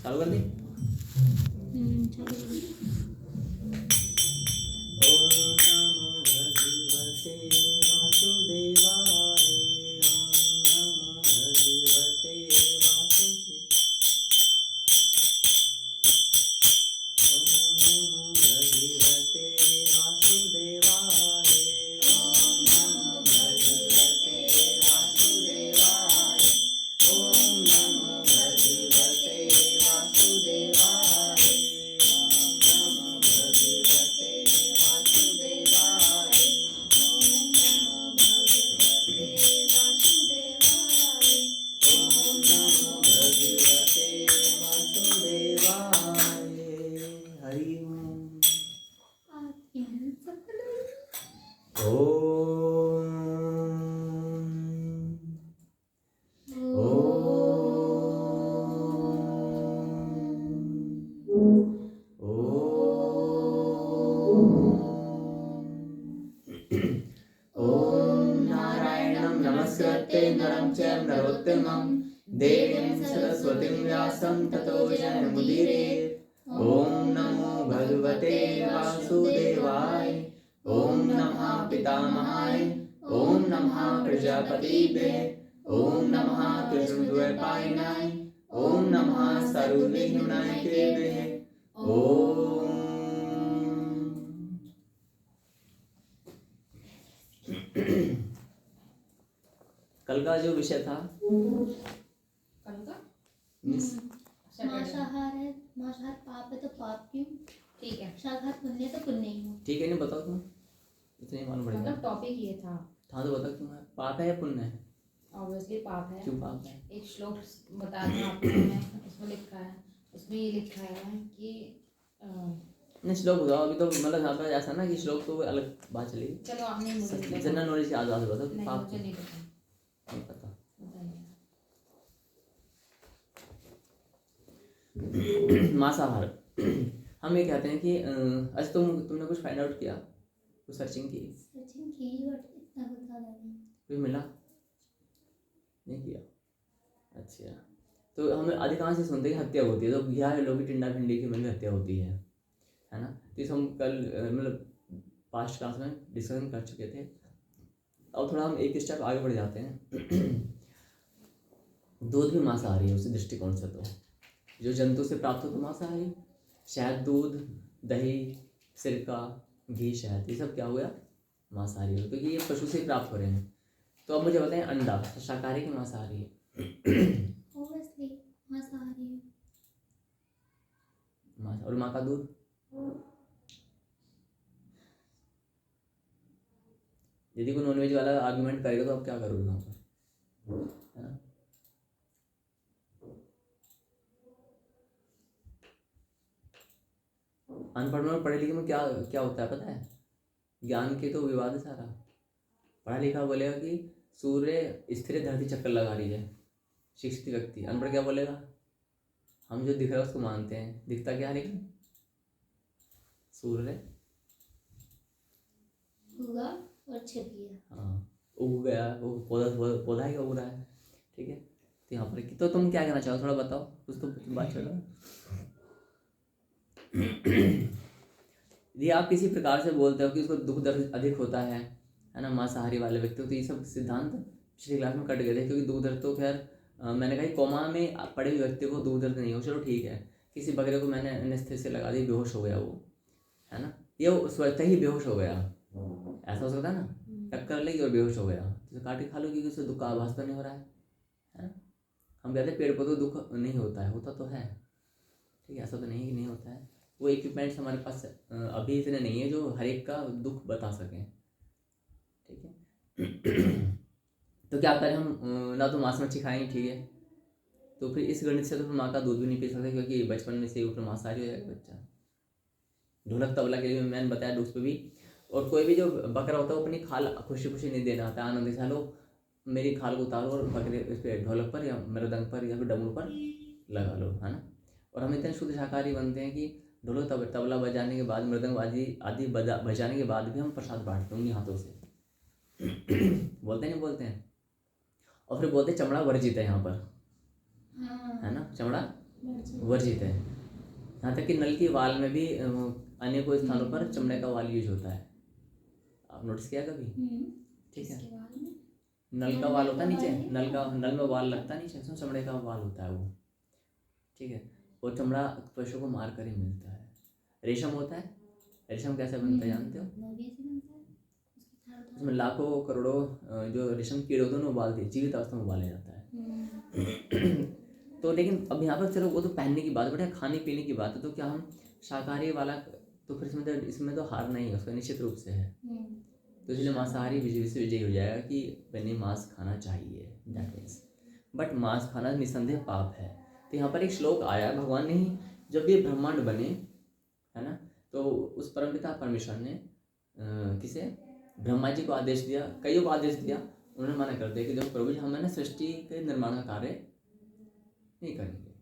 चालू कर दी। चलो। ओम नमो भगवते वासुदेवाय। ओम नमो भगवते वासुदेवाय। ओम नमो भगवते वासुदेवाय। ओम नमो भगवते वासुदेवाय। ओम नमो भगवते वासुदेवाय। ओम नमो भगवते वासुदेवाय। ओम नमो भगवते वासुदेवाय। ओम नमो भगवते वासुदेवाय। हरि ओम। ओम नारायणं नमस्कृत्य नरं चैव नरोत्तमं देवीं सरस्वतीं व्यासं ततो जयमुदीरयेत्। ओम नमो भगवते वासुदेवाय। ओम नमः पितामहाय। ओम नमः प्रजापतिभ्ये। ओम नमः कृष्णद्वैपायनाय। ओम नमः सर्वविघ्ननाशकाय। ओम। कल का जो विषय था, कल का मांसाहार है, मांसाहार पाप है तो पाप क्यों? ठीक है, शाकाहार पुण्य है तो पुण्य ही हो। ठीक है, नहीं बताओ तुम, इतने मालूम पड़ेगा। मतलब टॉपिक ये था तो बताओ क्यों है, पाप है या पुण्य है? ऑब्वियसली पाप है। क्यों पाप है? एक श्लोक बता दूं आपको मैं, उसमें लिखा है, उसमें ये लिखा है कि नहीं श्लोक बताओ अभी तो, मतलब यहाँ पे ऐसा ना कि श्लोक तो अलग बात चलेगी। चलो आपने मुझे जनरल नॉलेज के आधार बताओ कि नहीं, पाप मुझे नहीं पता, नहीं पता। बताइए। मांसाहार हम ये कहते हैं कि अच्छा तुमने कुछ फाइंड आउट किया, कुछ सर्चिंग की बट इतना बता नहीं। कोई मिला नहीं किया? अच्छा, तो हम अधिकांश से सुनते हैं कि हत्या होती है, तो बिहार में लोग की टिंडा भिंडी की मिल हत्या होती है ना। तो इस हम कल मतलब पास्ट क्लास में डिस्कशन कर चुके थे। अब थोड़ा हम एक स्टेप आगे बढ़ जाते हैं। दूध भी मांसाहारी है उसी दृष्टिकोण से, तो जो जंतु से प्राप्त हो तो मांसाहारी। शहद, दूध, दही, सिरका, घी, शहद, ये सब क्या हुआ? मांसाहारी हो, क्योंकि ये पशु से प्राप्त हो रहे हैं। तो अब मुझे बताएं, अंडा शाकाहारी की मांसाहारी है? ऑब्वियसली मांसाहारी है। और माँ का दूध? यदि कोई नॉनवेज वाला आर्गुमेंट करेगा तो आप क्या करोगे वहाँ पर, है ना? अनपढ़ में पढ़े लिखे में क्या क्या होता है पता है? ज्ञान के तो विवाद है सारा। पढ़ा लिखा बोलेगा कि सूर्य स्थिर धरती चक्कर लगा रही है, शिक्षित व्यक्ति। अनपढ़ क्या बोलेगा? हम जो दिख रहा है उसको मानते हैं, दिखता क्या है लेकिन? सूर्य उगा और छिप गया। हाँ, उग गया, वो पौधा ही उग रहा है। ठीक है, तो यहाँ पर तो तुम क्या कहना चाहो, थोड़ा बताओ, कुछ तो बात चलो। यदि आप किसी प्रकार से बोलते हो कि उसको दुख दर्द अधिक होता है ना, मांसाहारी वाले व्यक्ति, तो ये सब सिद्धांत पिछली क्लास में कट गए थे। क्योंकि दुख दर्द तो खैर मैंने कहा कोमा में पड़े हुए व्यक्ति को दुख दर्द नहीं हो, चलो ठीक है। किसी बकरे को मैंने एनेस्थीसिया लगा दी, बेहोश हो गया वो, है ना, ये स्वतः ही बेहोश हो गया, ऐसा हो सकता है ना, टक्कर लगी और बेहोश हो गया, तो काट के खा लो क्योंकि उससे दुख का आभास तो नहीं हो रहा है ना। हम कहते हैं पेड़ पौधों दुख नहीं होता है, होता तो है, ठीक है, ऐसा तो नहीं कि नहीं होता है। वो इक्विपमेंट्स हमारे पास अभी इतने नहीं है जो हर एक का दुख बता सकें, ठीक है। तो क्या करें हम, ना तो मांस मच्छी खाएंगे, ठीक है, तो फिर इस गणित से तो फिर माँ का दूध भी नहीं पी सकते, क्योंकि बचपन में से ऊपर मांसाहारी हो जाएगा बच्चा। ढोलक तबला के लिए मैंने बताया उस पर भी। और कोई भी जो बकरा होता है वो अपनी खाल खुशी खुशी नहीं देना आता है, आनंद से, लो मेरी खाल को उतारो और बकरे इस पर ढोलक पर या मृदंग पर या फिर डमरू पर लगा लो, है ना। और हम इतने शुद्ध शाकाहारी बनते हैं कि ढोलक तबला बजाने के बाद, मृदंग आदि बजाने के बाद भी हम प्रसाद बांटते हैं उन्हीं हाथों से। बोलते नहीं बोलते हैं? और फिर बोलते चमड़ा वर्जित है यहाँ पर, है ना, चमड़ा वर्जित है। यहाँ तक कि नल की वाल में भी अनेकों स्थानों पर चमड़े का वाल यूज होता है। आप नोटिस किया कभी? ठीक है, इसके बाल में नल का वाल होता है नीचे, नल में वाल लगता है नीचे, उसमें चमड़े का वाल होता है वो। ठीक है, वो चमड़ा पशु को मार कर ही मिलता है। रेशम होता है, रेशम कैसे बनता है जानते हो? लोभी से बनता है, उसकी थार उसमें लाखों करोड़ों जो रेशम कीड़े होते हैं उन्हें उबालते हैं, जीवित अवस्था में उबाला जाता है। तो लेकिन अब यहाँ पर चलो वो तो पहनने की बात, बट खाने पीने की बात है, तो क्या हम शाकाहारी वाला, तो फिर इसमें तो हारना ही है उसका निश्चित रूप से है। तो इसलिए मांसाहारी विजय से विजयी हो जाएगा कि मैंने मांस खाना चाहिए, दैट मीन्स। बट मांस खाना निस्संदेह पाप है। तो यहाँ पर एक श्लोक आया, भगवान ने ही जब ये ब्रह्मांड बने, है ना, तो उस परमपिता परमेश्वर ने किसे, ब्रह्मा जी को आदेश दिया, कईयों को आदेश दिया, उन्होंने मना कर दिया कि देखो प्रभु जी, हम है ना सृष्टि के निर्माण का कार्य नहीं करेंगे,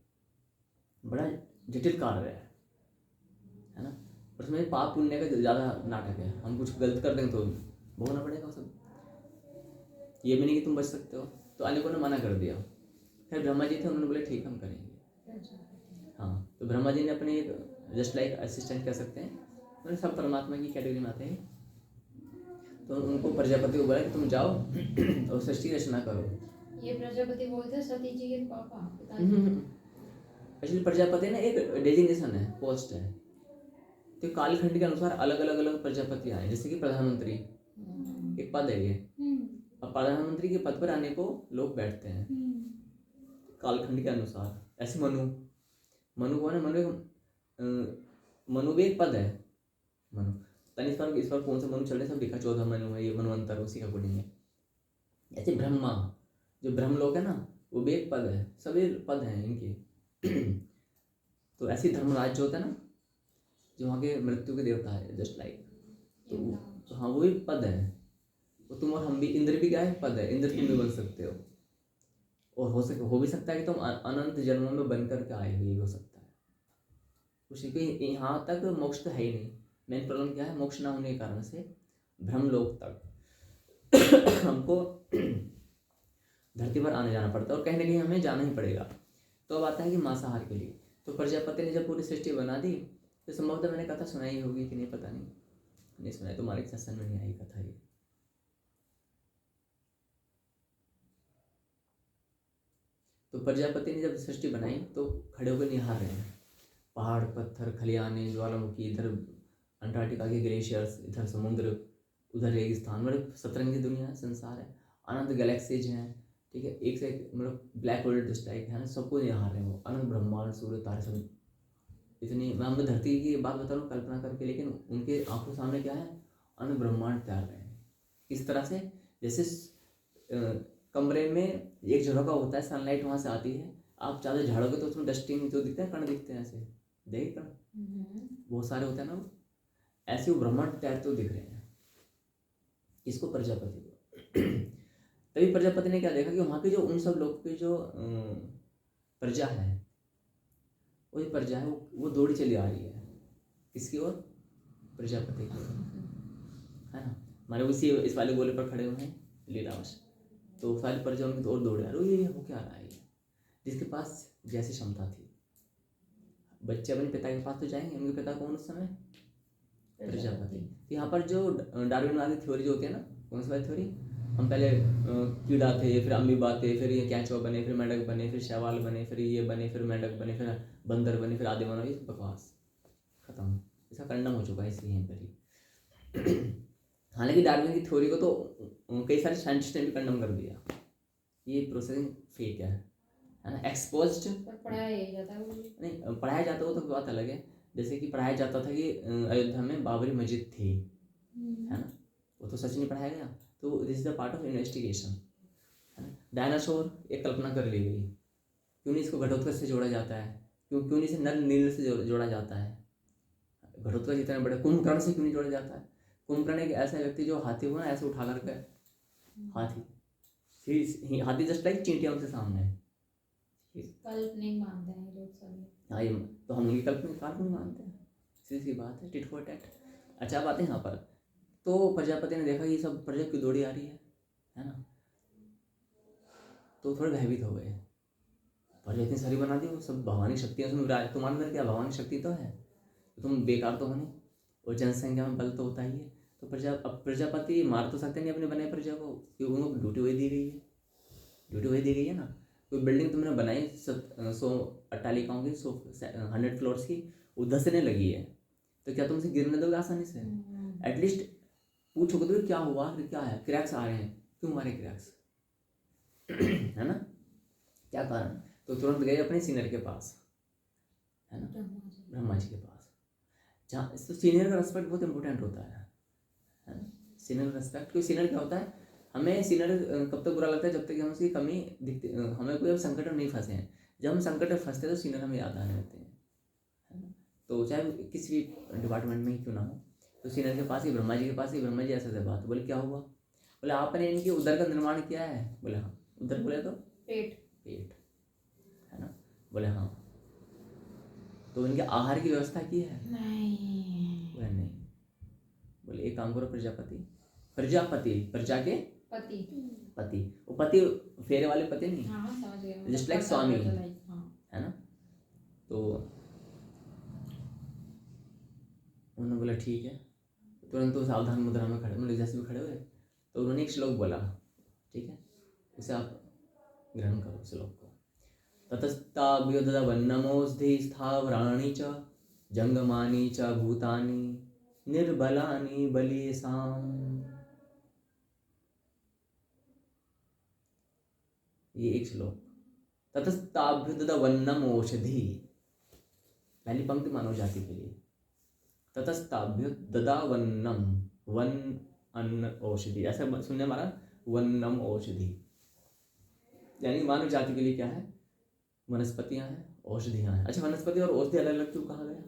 बड़ा जटिल कार्य है ना, उसमें पाप पुण्य का ज़्यादा नाटक है, हम कुछ गलत कर देंगे तो भोगना पड़ेगा सब, ये भी नहीं कि तुम बच सकते हो। तो अनेकों ने मना कर दिया। फिर ब्रह्मा जी थे, उन्होंने बोले ठीक हम करेंगे। हाँ, तो ब्रह्मा जी ने अपने एक जस्ट लाइक असिस्टेंट कह सकते हैं, उन्होंने सब परमात्मा की कैटेगरी में आते हैं, तो उनको प्रजापति को बोला कि तुम जाओ और सृष्टि रचना करो। ये प्रजापति बोलते हैं सती जी के पापा पिताजी। एक्चुअली प्रजापति ना एक डेजिग्नेशन है, पोस्ट है, तो कालखंड के अनुसार अलग अलग प्रजापति आए, जैसे कि प्रधानमंत्री एक पद है ये, अब प्रधानमंत्री के पद पर आने को लोग बैठते हैं कालखंड के अनुसार। ऐसे मनु कौन है? मनु भी एक पद है, मनु तन इस बार कौन सा मनु चल रहे सब लिखा, 14 मनु है, ये मनुवंतर उसी का अकॉर्डिंग है। ऐसे ब्रह्मा, जो ब्रह्म लोग है ना, वो भी एक पद है, सभी पद हैं इनके। तो ऐसी धर्मराज जो होता है ना, जो वहाँ के मृत्यु के देवता है, जस्ट लाइक, तो हाँ वो भी पद है। तो तुम और हम भी, इंद्र भी क्या है? पद है, इंद्र तुम भी बन सकते हो, और हो भी सकता है कि तुम अनंत जन्मों में बनकर के आए हुए हो सकता है। उसी के यहाँ तक मोक्ष तो है ही नहीं। मेन प्रॉब्लम क्या है? मोक्ष ना होने के कारण से ब्रह्मलोक तक हमको धरती पर आने जाना पड़ता है, और कहीं ना कहीं हमें जाना ही पड़ेगा। तो अब आता है कि मांसाहार के लिए, तो प्रजापति ने जब पूरी सृष्टि बना दी, तो संभवतः मैंने कथा सुनाई होगी कि नहीं पता नहीं सुनाई, तो हमारे सेशन में नहीं आई कथा ये। तो प्रजापति ने जब सृष्टि बनाई तो खड़े होकर निहार रहे हैं, पहाड़ पत्थर खलियाने ज्वालामुखी, इधर अंटार्कटिका के ग्लेशियर्स, इधर समुद्र, उधर रेगिस्तान, मतलब सतरंगी दुनिया संसार है, अनंत गैलेक्सीज हैं, ठीक है, एक से एक, मतलब ब्लैक होल जिस टाइप है ना, सबको निहार रहे हैं वो, अनंत ब्रह्मांड सूर्य तारे सब इतनी। मैं हमें धरती की बात बता रहा हूँ कल्पना करके, लेकिन उनके आंखों सामने क्या है? अनंत ब्रह्मांड तैयार रहे हैं। किस तरह से? जैसे कमरे में एक झरोका होता है, सनलाइट वहाँ से आती है, आप ज़्यादा झाड़ोगे तो उसमें डस्टिंग जो दिखते हैं, कण दिखते हैं, ऐसे देखे कण बहुत सारे होते हैं ना, वो ऐसे वो ब्रह्मांड तैयार तो दिख रहे हैं। इसको प्रजापति को तभी प्रजापति ने क्या देखा कि वहाँ के जो उन सब लोग की जो प्रजा है, वो जो प्रजा है वो दौड़ी चली आ रही है, किसकी ओर? प्रजापति की ओर, है ना। हमारे उसी इस वाले गोले पर खड़े हुए हैं लीलावश, तो सारी प्रजा उनकी ओर दौड़ आ रही है। ये हो क्या रहा है? जिसके पास जैसी क्षमता थी, बच्चे अपने पिता के पास तो जाएंगे, उनके पिता कौन उस समय? प्रजापति। तो यहाँ पर जो डार्विनवादी थ्योरी जो होती है ना, कौन सी वाली थ्योरी? हम पहले कीड़ा थे, फिर अमीबा थे, फिर ये कैंचुआ बने, फिर मेंढक बने, फिर शैवाल बने, फिर ये बने, फिर मेंढक बने, फिर बंदर बने, फिर आदि मानव, ये बकवास खत्म, इसका कंडम हो चुका है इसलिए यहीं पर ही। हालांकि डार्विन की थ्योरी को तो कई सारे साइंटिस्ट ने भी कंडम कर दिया, ये प्रोसेसिंग फेक है ना, एक्सपोज्ड। पढ़ाया जाता है वो नहीं, पढ़ाया जाता वो तो बात अलग है। जैसे कि पढ़ाया जाता था कि अयोध्या में बाबरी मस्जिद थी, है ना, वो तो सच नहीं पढ़ाया गया। तो this is the part of investigation, है ना। डायनासोर एक कल्पना कर ली गई, क्यों नहीं इसको घटोत्कच से जोड़ा जाता है, क्यों नहीं इसे नल नील से जोड़ा जाता है, घटोत्कच जितने बड़े, कुंभकर्ण से क्यों नहीं जोड़ा जाता है? कुंभकर्ण एक ऐसा व्यक्ति जो हाथी को ना ऐसे उठा करके, हाथी जस्ट लाइक चींटियां उनसे सामने है, काल्पनिक मानते हैं लोग सभी। हाँ, ये तो हम उनकी काल्पनिक मानते हैं, सीधी सी बात है, टिट फॉर टैट। अच्छा, अब आते हैं यहाँ पर, तो प्रजापति ने देखा ये सब प्रजा क्यों दौड़ी आ रही है ना, तो थोड़े भयभीत हो गए और इतनी सारी बना दी, वो सब भगवानी शक्तियाँ उसमें तुम्हारे अंदर क्या भगवानी शक्ति तो है, तो तुम बेकार तो हो नहीं, और जनसंख्या में बल तो होता ही है। तो अब प्रजापति मार तो सकते नहीं अपने बने प्रजा को, क्योंकि उनको ड्यूटी वही दी गई है, ड्यूटी वही दी गई है ना। कोई बिल्डिंग तुमने बनाई 100 अट्टालिकाओं की, 100 फ्लोर्स की, वो धंसने लगी है, तो क्या तुम उसे गिरने दोगे आसानी से? एटलीस्ट पूछोगे तो क्या हुआ, फिर क्या है, क्रैक्स आ रहे हैं, क्यों मारे क्रैक्स है ना, क्या कारण? तो तुरंत गए अपने सीनियर के पास, है ना, ब्रह्मा जी के पास, जहाँ तो सीनियर का रेस्पेक्ट बहुत इंपॉर्टेंट होता है ना। सीनियर का रेस्पेक्ट, क्योंकि सीनियर क्या होता है, हमें सीनियर कब तक बुरा लगता है, जब तक हम उसकी कमी दिखती, हमें कोई अब संकट में नहीं फंसे हैं। जब हम संकट में फंसते हैं तो सीनियर हमें याद आने लगते हैं, है ना। तो चाहे किसी भी डिपार्टमेंट में ही क्यों ना हो, तो सीनियर के पास ही, ब्रह्मा जी के पास ही, ब्रह्मा जी ऐसे बात, बोले क्या हुआ? बोले आपने इनकी उदर का निर्माण किया है। बोले हाँ। उदर बोले तो पेट, है ना। बोले हाँ। तो इनके आहार की व्यवस्था की है? नहीं। बोले नहीं। बोले एक काम करो, प्रजापति प्रजा के पति, वो पति फेरे वाले पति नहीं, हाँ समझ गए, जस्ट लाइक स्वामी, हाँ। है ना। तो उन्होंने बोला ठीक है। तुरंत तो सावधान मुद्रा में खड़े, मतलब जैसे भी खड़े हुए, तो उन्होंने एक श्लोक बोला, ठीक है, उसे आप ग्रहण करो श्लोक को। ततस्ताभ्युदवन्नमोऽस्धि स्थावराणि च जंगमानि च भूतानि निर्बलानि बलीयसाम्। ये एक श्लोक। ततस्ताभ्युदवन्नमोषधि, पहली पंक्ति मानव जाति के लिए। ततस्ताभ्युदवन्नम, वन अन्न औषधि, ऐसा सुनने हमारा, वन्नम औषधि, यानी मानव जाति के लिए क्या है, वनस्पतियां हैं, औषधियां हैं। अच्छा, वनस्पति और औषधि अलग अलग क्यों कहा गया?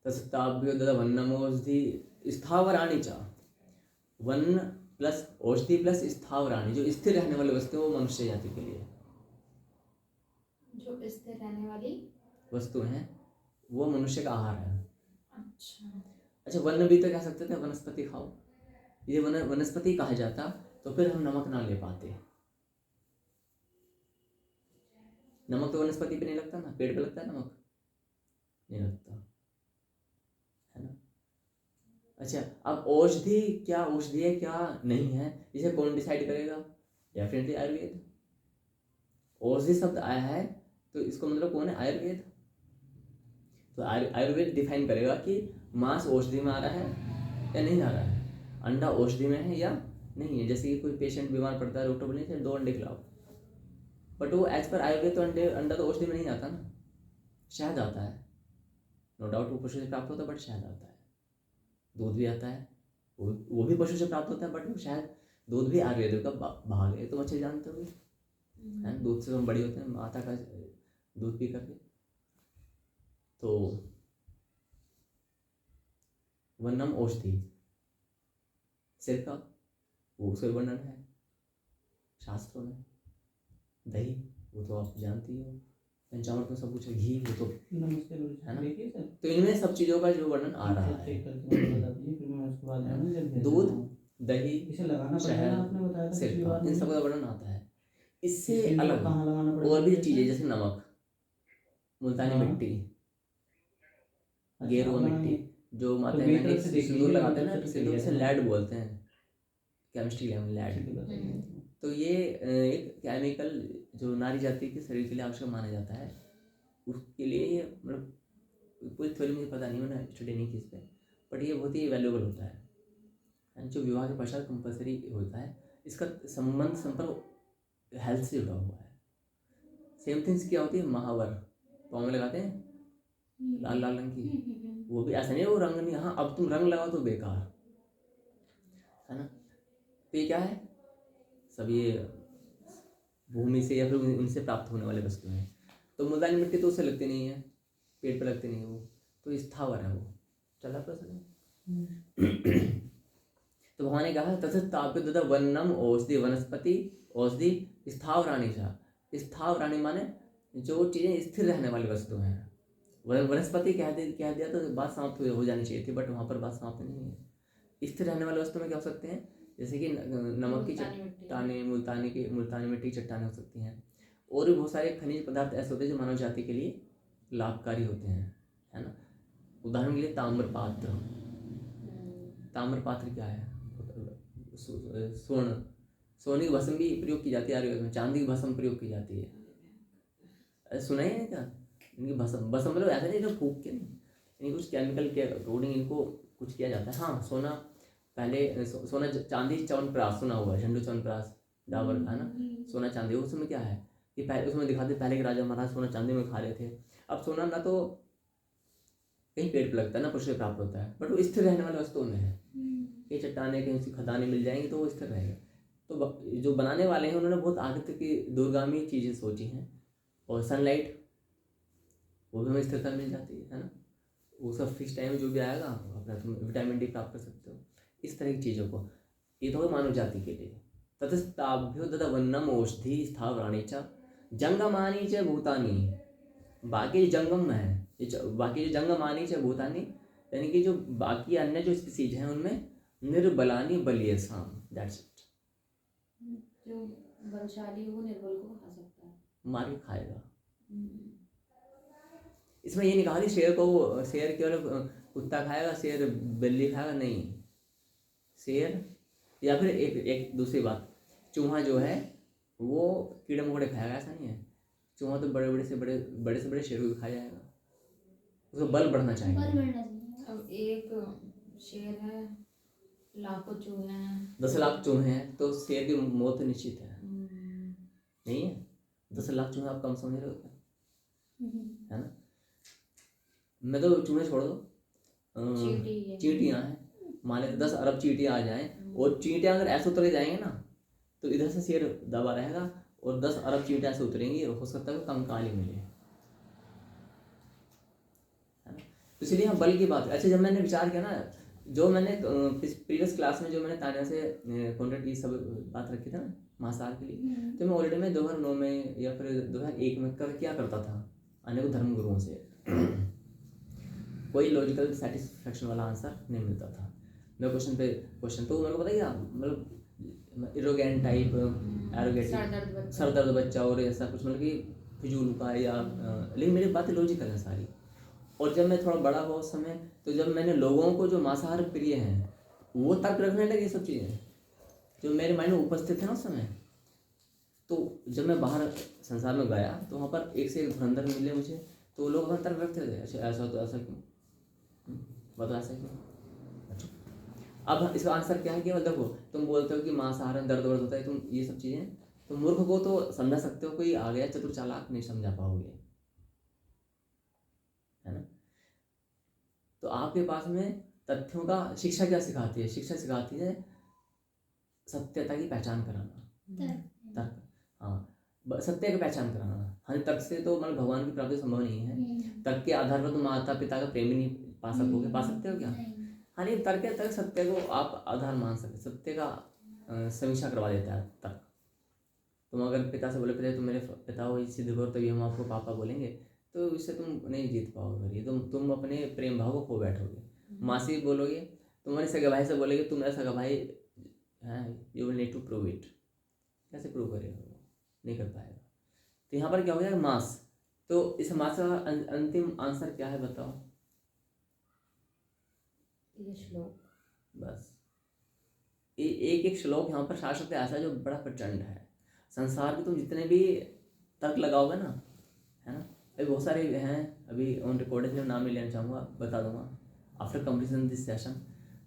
तस्ताभ्युदवन्नमोषधि स्थावराणि च, वन प्लस औषधि प्लस स्थावराणि, जो स्थिर रहने वाली वस्तु वो मनुष्य जाति के लिए, जो स्थिर रहने वाली वस्तु हैं वो मनुष्य का आहार है। अच्छा, वन भी तो कह सकते थे वनस्पति खाओ, ये वनस्पति कहा जाता तो फिर हम नमक ना ले पाते। नमक तो वनस्पति पे नहीं लगता ना, पेड़ पे लगता है नमक, नहीं लगता, है ना। अच्छा, अब औषधि क्या औषधि है क्या नहीं है, इसे कौन डिसाइड करेगा? डेफिनेटली आयुर्वेद। औषधि शब्द आया है तो इसको मतलब कौन है? आयुर्वेद। तो आयुर्वेद डिफाइन करेगा कि मांस औषधि में आ रहा है या नहीं आ रहा है, अंडा औषधि में है या नहीं है। जैसे कि कोई पेशेंट बीमार पड़ता है, डॉक्टर बोले 2 अंडे खिलाओ, बट वो एज पर आयुर्वेद तो अंडा तो औषधि में नहीं आता ना, शहद आता है, नो डाउट वो पशु से प्राप्त होता है, बट शहद आता है। दूध भी आता है, वो भी पशु से प्राप्त होता है, बट वो शायद दूध भी आयुर्वेद का भाग है। तुम अच्छे जानते हो, है, दूध से हम बड़ी होते हैं, माता का दूध पी करके। तो वन्नम औषधि, सिर का वो उसका वर्णन है शास्त्रों में। दही वो तो आप जानती हो, पंचामृत में सब कुछ है। घी वो तो है ना। तो इनमें सब चीज़ों का जो वर्णन आ रहा है, दूध, दही, शहद, सिरका, इन सब का वर्णन आता है। इससे अलग और भी चीज़ें, जैसे नमक, मुल्तानी मिट्टी, गेरुआ मिट्टी, जो माता है सिंदूर लगाते हैं ना, सिंदूर से लैड बोलते हैं, केमिस्ट्री लैब लैड। तो ये एक केमिकल जो नारी जाति के शरीर के लिए आवश्यक माना जाता है, उसके लिए ये मतलब पूरी थ्योरी मुझे पता नहीं, मैंने स्टडी नहीं की इस पर, बट ये बहुत ही वैल्यूएबल होता है, जो विवाह के पश्चात कंपलसरी होता है। इसका संपर्क हेल्थ से जुड़ा हुआ है। सेम थिंग्स क्या होती है, महावर पाँव में लगाते हैं, लाल लाल रंग की, वो भी ऐसा नहीं है वो रंग नहीं, हाँ अब तुम रंग लगाओ तो बेकार, है ना। तो ये क्या है, सब ये भूमि से या फिर उनसे प्राप्त होने वाले वस्तु हैं। तो मुल्तानी मिट्टी तो उससे लगती नहीं है, पेट पे लगती नहीं है, वो तो स्थावर है, वो चला प्रश्न। तो भगवान ने कहा तथाप्युत वन्नम औषधि, वनस्पति औषधि स्थावराणि च। स्थावराणि माने जो चीज़ें स्थिर रहने वाली वस्तु हैं। वनस्पति कह दिया तो बात समाप्त हो जानी चाहिए थी, बट वहाँ पर बात समाप्त नहीं है। स्थिर रहने वाले वस्तु में क्या हो सकते हैं, जैसे कि नमक की चट्टाने, मुल्तानी मिट्टी की चट्टानें हो सकती हैं, और भी बहुत सारे खनिज पदार्थ ऐसे होते हैं जो मानव जाति के लिए लाभकारी होते हैं, है ना। उदाहरण के लिए ताम्रपात्र। ताम्रपात्र क्या है? स्वर्ण, सोने की भस्म भी प्रयोग की जाती है आयुर्वेद में, चांदी की भस्म प्रयोग की जाती है। सुना ही नहीं क्या? इनकी भस्म, भस्म मतलब ऐसा नहीं जो फूक के नहीं, इनकी कुछ केमिकल के अकॉर्डिंग इनको कुछ किया जाता है। हाँ, सोना पहले सोना चांदी च्यवनप्राश सुना हुआ है, झंडू च्यवनप्राश डाबर का, है ना। सोना चांदी, उसमें क्या है कि पहले उसमें दिखाते पहले के राजा महाराज सोना चांदी में खा रहे थे। अब सोना ना तो कहीं पेड़ पर लगता है ना पुष्ट प्राप्त होता है, बट वो स्थिर रहने वाली वस्तुओं में है। कहीं चट्टाने कहीं उसकी खदानें मिल जाएंगी तो वो स्थिर रहेगा। तो जो बनाने वाले हैं उन्होंने बहुत आगे तक की दूरगामी चीज़ें सोची हैं। और सनलाइट, वो भी हमें स्थिरता मिल जाती है ना। वो सब फिक्स टाइम जो भी आएगा अपना तुम विटामिन डी प्राप्त कर सकते हो। इस तरह की चीज़ों को, ये तो मानव जाति के लिए। ततस्ताभ्यो ददवन्नम औषधि स्थावराणि च जंगमानि च भूतानि। बाकी जो जंगम में है, बाकी जो जंगमानि च भूतानि, यानी कि जो बाकी अन्य जो स्पीसीज हैं उनमें निर्बलानि बलियसाम, दैट्स इट। जो बलशाली है वो निर्बल को खा सकता है, मार के खाएगा। इसमें ये नहीं कहा कि शेर को, शेर केवल कुत्ता खाएगा, शेर बिल्ली खाएगा, नहीं। शेर या फिर एक दूसरी बात, चूहा जो है वो कीड़े मकोड़े खाएगा, ऐसा नहीं है। चूहा तो बड़े से बड़े शेर को भी खा जाएगा। उसका बल बढ़ना चाहिए। अब एक शेर है, लाखों चूहे हैं, 10 लाख चूहे हैं, तो शेर की मौत निश्चित है, नहीं है? 10 लाख चूहे आप कम समझ रहे हो क्या, है ना। मैं तो चूहे छोड़ दो, चींटियाँ हैं, मान लेते 10 अरब चींटियाँ आ जाएं, और चींटियाँ अगर ऐसे उतरे जाएंगे ना तो इधर से शेर दबा रहेगा, और 10 अरब चींटियाँ ऐसे उतरेंगी, हो सकता है कंकाल ही मिले, है ना। तो इसलिए हम बल की बात। अच्छा, जब मैंने विचार किया ना, जो मैंने प्रीवियस क्लास में जो मैंने तानिया से कॉन्ट्रैक्ट की सब बात रखी थी ना मांसाहार के लिए, तो मैं ऑलरेडी मैं 2009 में या फिर 2001 में क्या करता था अनेक धर्म गुरुओं से कोई लॉजिकल सेटिस्फेक्शन वाला आंसर नहीं मिलता था। मैं क्वेश्चन पे क्वेश्चन, तो मेरे को पता क्या, मतलब इरोगेंट टाइप, एरोगेटिव, सर दर्द बच्चा और ऐसा कुछ, मतलब कि फिजूल का या लेकिन मेरी बातें लॉजिकल है सारी। और जब मैं थोड़ा बड़ा हुआ उस समय, तो जब मैंने लोगों को जो मांसाहार प्रिय हैं वो तर्क रखने लगे, ये सब चीज़ें जो मेरे माइंड में उपस्थित है ना उस समय, तो जब मैं बाहर संसार में गया तो वहाँ पर एक से एक धुरंधर मिले मुझे, तो लोग अपना तर्क रखते थे। अच्छा, ऐसा तो ऐसा क्यों, बताओ ऐसा क्यों। अच्छा, अब इसका आंसर क्या है कि देखो, तुम बोलते हो कि मांसाहार में दर्द वर्द होता है, तुम ये सब चीज़ें, तो मूर्ख को तो समझा सकते हो, कोई आ गया चतुर चालाक नहीं समझा पाओगे, है ना। तो आपके पास में तथ्यों का, शिक्षा क्या सिखाती है? शिक्षा सिखाती है सत्यता की पहचान कराना, तर्क, हाँ, सत्य की पहचान कराना। हाँ, तर्क से तो मतलब भगवान की प्राप्ति संभव नहीं है। तर्क के आधार पर तुम माता पिता का प्रेम ही नहीं पा सकोगे, पा सकते हो क्या? हाँ, नहीं, तर्क सत्य को आप आधार मान सकते, सत्य का समीक्षा करवा देता है तर्क। तुम अगर पिता से बोले पिता तुम मेरे पिता हो, सिद्ध करो तभी हम आपको पापा बोलेंगे, तो इससे तुम नहीं जीत पाओगे। ये तुम अपने प्रेम भाव को खो बैठोगे। माँ से बोलोगे, तुम्हारे सगे भाई से बोलोगे तुम मेरा सगा भाई है, you will need to prove it. कैसे प्रूव करेगा वो? नहीं कर पाएगा। तो यहाँ पर क्या हो जाएगा, मास। तो इस मास का अंतिम आंसर क्या है बताओ? ये श्लोक, बस एक श्लोक यहाँ पर शास्त्र ऐसा जो बड़ा प्रचंड है। संसार के तुम जितने भी तर्क लगाओगे ना, है ना, अभी बहुत सारे हैं, अभी ऑन रिकॉर्डिंग में नाम नहीं लेना चाहूँगा, बता दूंगा आफ्टर कंप्लीशन दिस सेशन।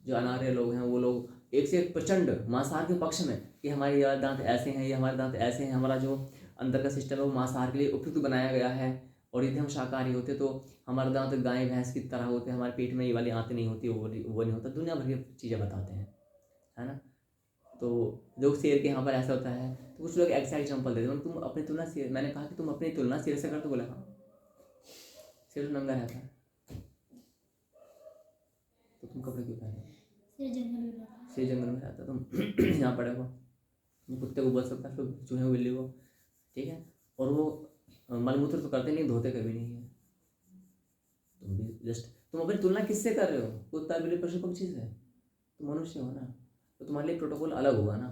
जो अनार्य लोग हैं वो लोग एक से एक प्रचंड मांसाहार के पक्ष में कि हमारे ये दांत ऐसे हैं, ये हमारे दांत ऐसे हैं, हमारा जो अंदर का सिस्टम है वो मांसाहार के लिए उपयुक्त बनाया गया है, और यदि हम शाकाहारी होते तो हमारे दांत गाय भैंस की तरह होते, हमारे पेट में ये वाली आंतें नहीं होती, वो नहीं होता। दुनिया भर की चीज़ें बताते हैं, है ना। तो जो शेर के यहाँ पर ऐसा होता है, तो कुछ लोग ऐसा एग्जाम्पल देते हैं, तुम अपनी तुलना शेर, मैंने कहा कि तुम अपनी तुलना शेर से कर, तो बोला हाँ, शेर तो नंगा रहता है, तो तुम कपड़े क्यों पहने? शेर जंगल में रहता है, तुम यहाँ पड़े हो, कुत्ते को बोल सकता है, फिर चूहे को, बिल्ली को, ठीक है। और वो मलमूत्र तो करते नहीं, धोते कभी नहीं है। तुम भी जस्ट, तुम अपनी तुलना किससे कर रहे हो? कुत्ता बिल्ली पशु पक्षी से? तुम मनुष्य हो ना, तो तुम्हारे लिए प्रोटोकॉल अलग होगा ना,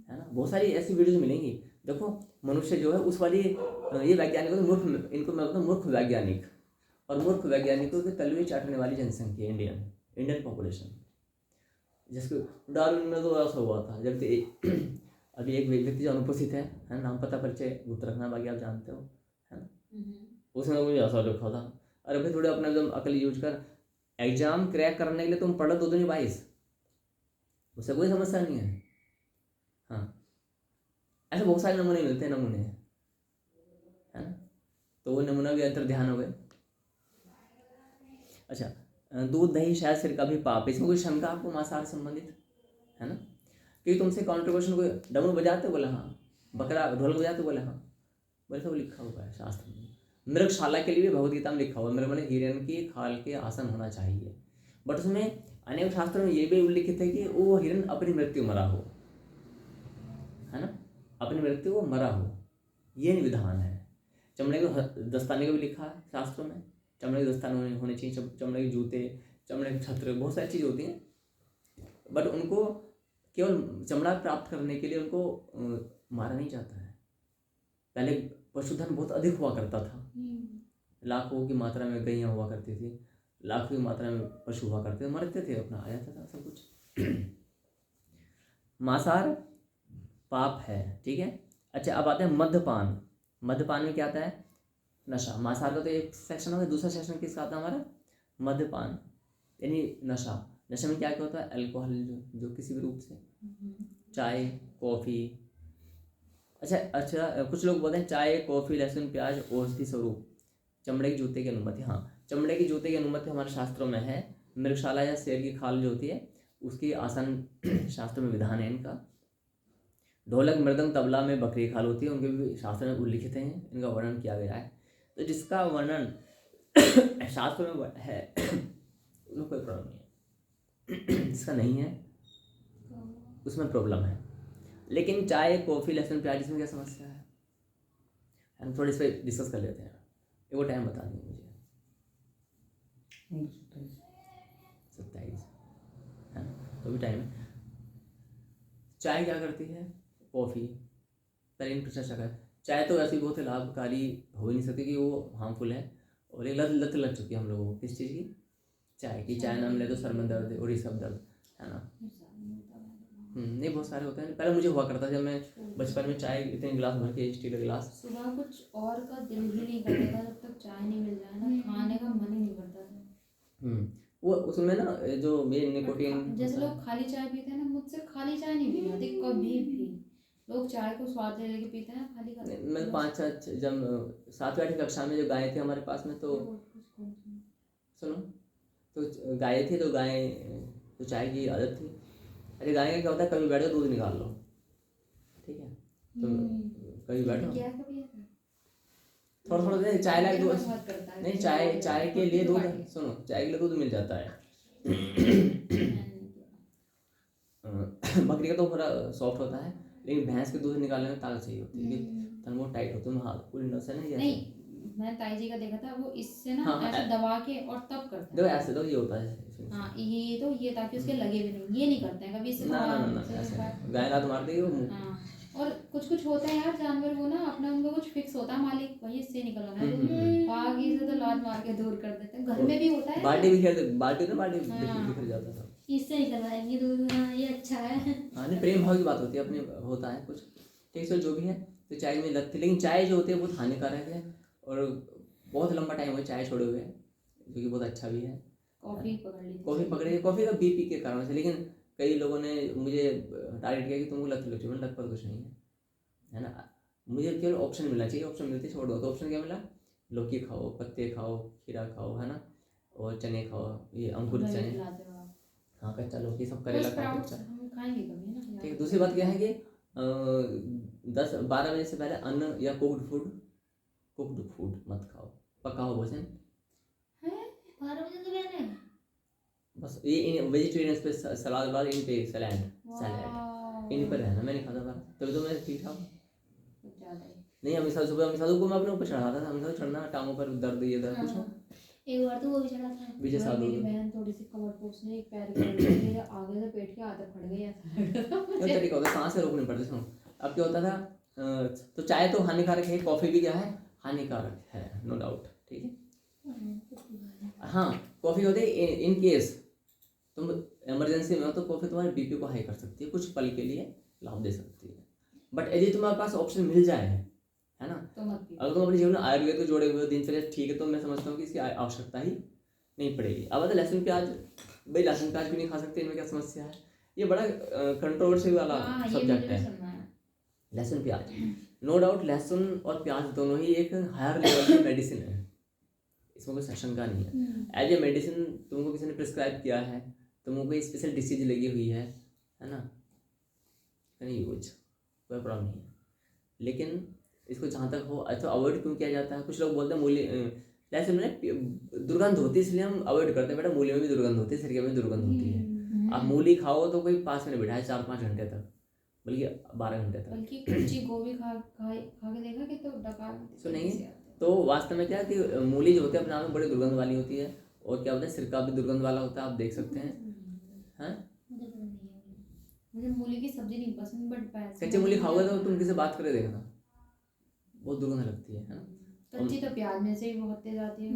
है ना। बहुत सारी ऐसी वीडियोज मिलेंगी देखो मनुष्य जो है उस वाली ये वैज्ञानिक मूर्ख, इनको मैं बोलता हूँ मूर्ख वैज्ञानिक, और मूर्ख वैज्ञानिकों के तलवे चाटने वाली जनसंख्या इंडियन पॉपुलेशन, जिसको डार्विन में तो ऐसा हुआ था जब अभी एक व्यक्ति जो अनुपस्थित है नाम पता परिचय गुप्त रखना, बाकी आप जानते हो, है ना। उसने मुझे ऐसा लिखा था, अरे भाई थोड़े अपना एकदम अकल यूज कर, एग्जाम क्रैक करने के लिए तुम पढ़ो 2 दूनी 22, उससे कोई समस्या नहीं है। हाँ, ऐसे बहुत सारे नमूने मिलते हैं, नमूने, है ना। तो वो नमूना भी अंतर ध्यान हो गए। अच्छा, दूध दही शायद सिरका भी पाप है, इसमें कोई शंका आपको मांसाहार संबंधित, है ना। क्योंकि तुमसे काउंटर क्वेश्चन को डमरू बजाते बोले हाँ, बकरा ढोलक बजाते बोले हाँ, बोले सब लिखा हुआ है शास्त्र में। मृगशाला के लिए भी भगवदगीता में लिखा हुआ है, मृग माने हिरण की खाल के आसन होना चाहिए, बट उसमें अनेक शास्त्रों में ये भी उल्लिखित है कि वो हिरण अपनी मृत्यु मरा हो, है ना, अपनी मृत्यु को मरा हो, ये विधान है। चमड़े को दस्ताने को भी लिखा है शास्त्रों में, चमड़े के दस्ताने होने चाहिए, चमड़े के जूते, चमड़े के छत्र, बहुत सारी चीज़ होती हैं, बट उनको केवल चमड़ा प्राप्त करने के लिए उनको मारा नहीं जाता है। पहले पशुधन बहुत अधिक हुआ करता था, लाखों की मात्रा में गैयाँ हुआ करती थी, लाखों की मात्रा में पशु हुआ करते थे, मरते थे, अपना आ जाता था सब कुछ। मांसाहार पाप है, ठीक है। अच्छा, अब आते हैं मद्यपान। मद्यपान में क्या आता है? नशा। मांसाहार का तो एक सेक्शन होता है, दूसरा सेक्शन किसका आता है हमारा? मद्यपान यानी नशा। नशे में क्या क्या होता है? अल्कोहल जो किसी भी रूप से, चाय, कॉफ़ी। अच्छा, कुछ लोग बोलते हैं चाय, कॉफ़ी, लहसुन, प्याज औषधि स्वरूप। चमड़े के जूते की अनुमति, हाँ, चमड़े के जूते की अनुमति हमारे शास्त्रों में है। मृगशाला या शेर की खाल जो होती है उसकी आसन शास्त्रों में विधान है इनका। ढोलक, मृदंग, तबला में बकरी की खाल होती है, उनके भी शास्त्र में उल्लिखित हैं, इनका वर्णन किया गया है। तो जिसका वर्णन शास्त्र में है उसमें कोई प्रॉब्लम नहीं है, जिसका नहीं है उसमें प्रॉब्लम है। लेकिन चाय, कॉफ़ी, लहसुन, प्याज, इसमें क्या समस्या है? हम थोड़ी इस पर डिस्कस कर लेते हैं। एक वो टाइम बता देंगे मुझे, 27 है ना, तो भी टाइम है। चाय क्या करती है, कॉफ़ी, पहले इन पर चर्चा करें। चाय तो ऐसी बहुत लाभकारी हो ही नहीं सकती कि वो हार्मफुल है, और ये लत लग चुकी है हम लोगों को किस चीज़ की? चाय की। चाय नाम ले तो सर में दर्द और ये सब दर्द, है ना। नहीं, बहुत सारे होते हैं। पहले मुझे हुआ करता जब मैं बचपन में चाय इतने गिलास भर के, स्टील का गिलास, सुबह कुछ और का दिल ही नहीं करता था जब तक चाय नहीं मिल जाए ना, खाने का मन ही नहीं करता था। वो उसमें ना जो मेन निकोटीन, जैसे लोग खाली चाय पीते हैं ना, मुझसे खाली चाय नहीं पी जाती कभी भी। लोग चाय को स्वाद ले लेके पीते हैं, खाली का मैं 5 जब 7वीं 8वीं कक्षा में जो गाय थे हमारे पास में, तो सुनो, तो गाय थी, तो गाय तो चाय की आदत थी। अरे गाय का क्या होता है, कभी बैठो दूध निकाल लो, ठीक है, तो कभी बैठो थोड़ा थोड़ा देर चाय लायक दूध, नहीं चाय के लिए दूध, सुनो, चाय के लिए दूध मिल जाता है। बकरी का तो थोड़ा सॉफ्ट होता है, लेकिन भैंस के दूध निकालने में ताकत चाहिए होती है, तन वो टाइट होते हैं, हाथ पूरी नस है नहीं। मैं ताई जी का देखा था, वो इससे ना हाँ, ऐसे दबा के और तब करता है। देखो ऐसे तो ये होता है, हाँ, ये तो ये ताकि उसके लगे भी नहीं, ये नहीं करते हैं कभी इससे। ना गाय लात मार देगी वो। हाँ, और कुछ होते हैं यार जानवर, वो ना अपना उनका कुछ फिक्स होता है, मालिक वही इससे निकलवाना है, बाकी से तो लात मार के दूर कर देते हैं। घर में भी होता है, बाल्टी बिखर जाता था, इससे निकलवाएंगे दूध, हाँ ये अच्छा है। हाँ, नहीं, प्रेम भाव की बात होती है, अपने होता है कुछ, ठीक है, जो भी है। तो चाय में लत थी, लेकिन चाय जो होती है बहुत हानिकारक है, और बहुत लंबा टाइम हुआ चाय छोड़े हुए, जो कि बहुत अच्छा भी है। कॉफ़ी पकड़ी, कॉफ़ी का बीपी के कारण से, लेकिन कई लोगों ने मुझे टारगेट किया कि तुमको लत लग चुकी है, लत पर कुछ नहीं है ना। मुझे केवल ऑप्शन मिलना चाहिए, ऑप्शन मिलते छोड़ दो। तो ऑप्शन क्या मिला? लौकी खाओ, पत्ते खाओ, खीरा खाओ, है ना, और चने खाओ, ये अंकुरित चने, हाँ, कच्चा लौकी, सब करेला खाओ, खाएंगे कभी ना। ठीक है। दूसरी बात क्या है कि 10-12 बजे से पहले अन्न या कुक्ड फूड मत खाओ, पका हो भोजन। 12 बजे से पहले बस ये वेजिटेरियंस पे सलाद इन पे सैलेड इन पर रहना। मैं नहीं खाता था, तभी तो मैं ठीक था। नहीं, अमिता सुबह को मैं अपने ऊपर चढ़ाता था, अमिता चढ़ना, टांगों पर दर्द, ये दर्द कुछ हो। एक बार तो वो भी चढ़ा था, विजय साधु, मेरी बहन थोड़ी सी कमर पे उसने एक पैर मेरे आगे से पेट के आदत फट गई, ऐसा लग रहा था मुझे। तरीका होता है, सांस से रोकनी पड़ती। सुनो, अब क्या होता था, तो चाय तो हानिकारक है, कॉफ़ी भी क्या है, हानिकारक है, नो डाउट, ठीक है। हाँ, कॉफ़ी होती है इन केस तुम इमरजेंसी में हो तो कॉफ़ी तुम्हारे बीपी को हाई कर सकती है, कुछ पल के लिए लाभ दे सकती है। बट यदि तुम्हारे पास ऑप्शन मिल जाए, है ना, तो मत पियो। अगर तुम अपने जीवन में आयुर्वेद को जोड़े हुए हो, दिनचर्या ठीक है, तो मैं समझता हूँ कि इसकी आवश्यकता ही नहीं पड़ेगी। अब तो लहसुन प्याज, भाई लहसुन प्याज क्यों नहीं खा सकते, इनमें क्या समस्या है? ये बड़ा कंट्रोवर्सी वाला हाँ, ये सब्जेक्ट मुझे है, भी सुनना है। लहसुन प्याज। नो डाउट लहसुन और प्याज दोनों ही एक हायर लेवल की मेडिसिन है, इसमें कोई शंका नहीं है। एज ए मेडिसिन तुमको किसी ने प्रिस्क्राइब किया है, तुमको कोई स्पेशल डिसीज लगी हुई है ना, कैन यूज, कोई प्रॉब्लम नहीं है। लेकिन इसको जहाँ तक हो अच्छा अवॉइड क्यों किया जाता है? कुछ लोग बोलते हैं मूली लहसुन में दुर्गंध होती है इसलिए हम अवॉइड करते हैं। बेटा मूली में भी दुर्गंध होती है, सिरके में भी दुर्गंध होती है। आप मूली खाओ तो कोई पास में नहीं बिठाए 4-5 घंटे तक, बल्कि 12 घंटे तक। बल्कि कच्ची गोभी खा के देखा कि तो डकार सुनेंगे तो वास्तव में क्या है कि मूली जो होती है अपने आप में बड़ी दुर्गंध वाली होती है, और क्या होता है सिरका भी दुर्गंध वाला होता है, आप देख सकते हैं। हाँ, मुझे मूली की सब्जी नहीं पसंद, बट कच्ची मूली खाओगे तो तुम किसी बात करे देखना, बहुत दुर्गंध लगती है ना। कच्ची तो प्याज में से ही बहुत तेज आती है।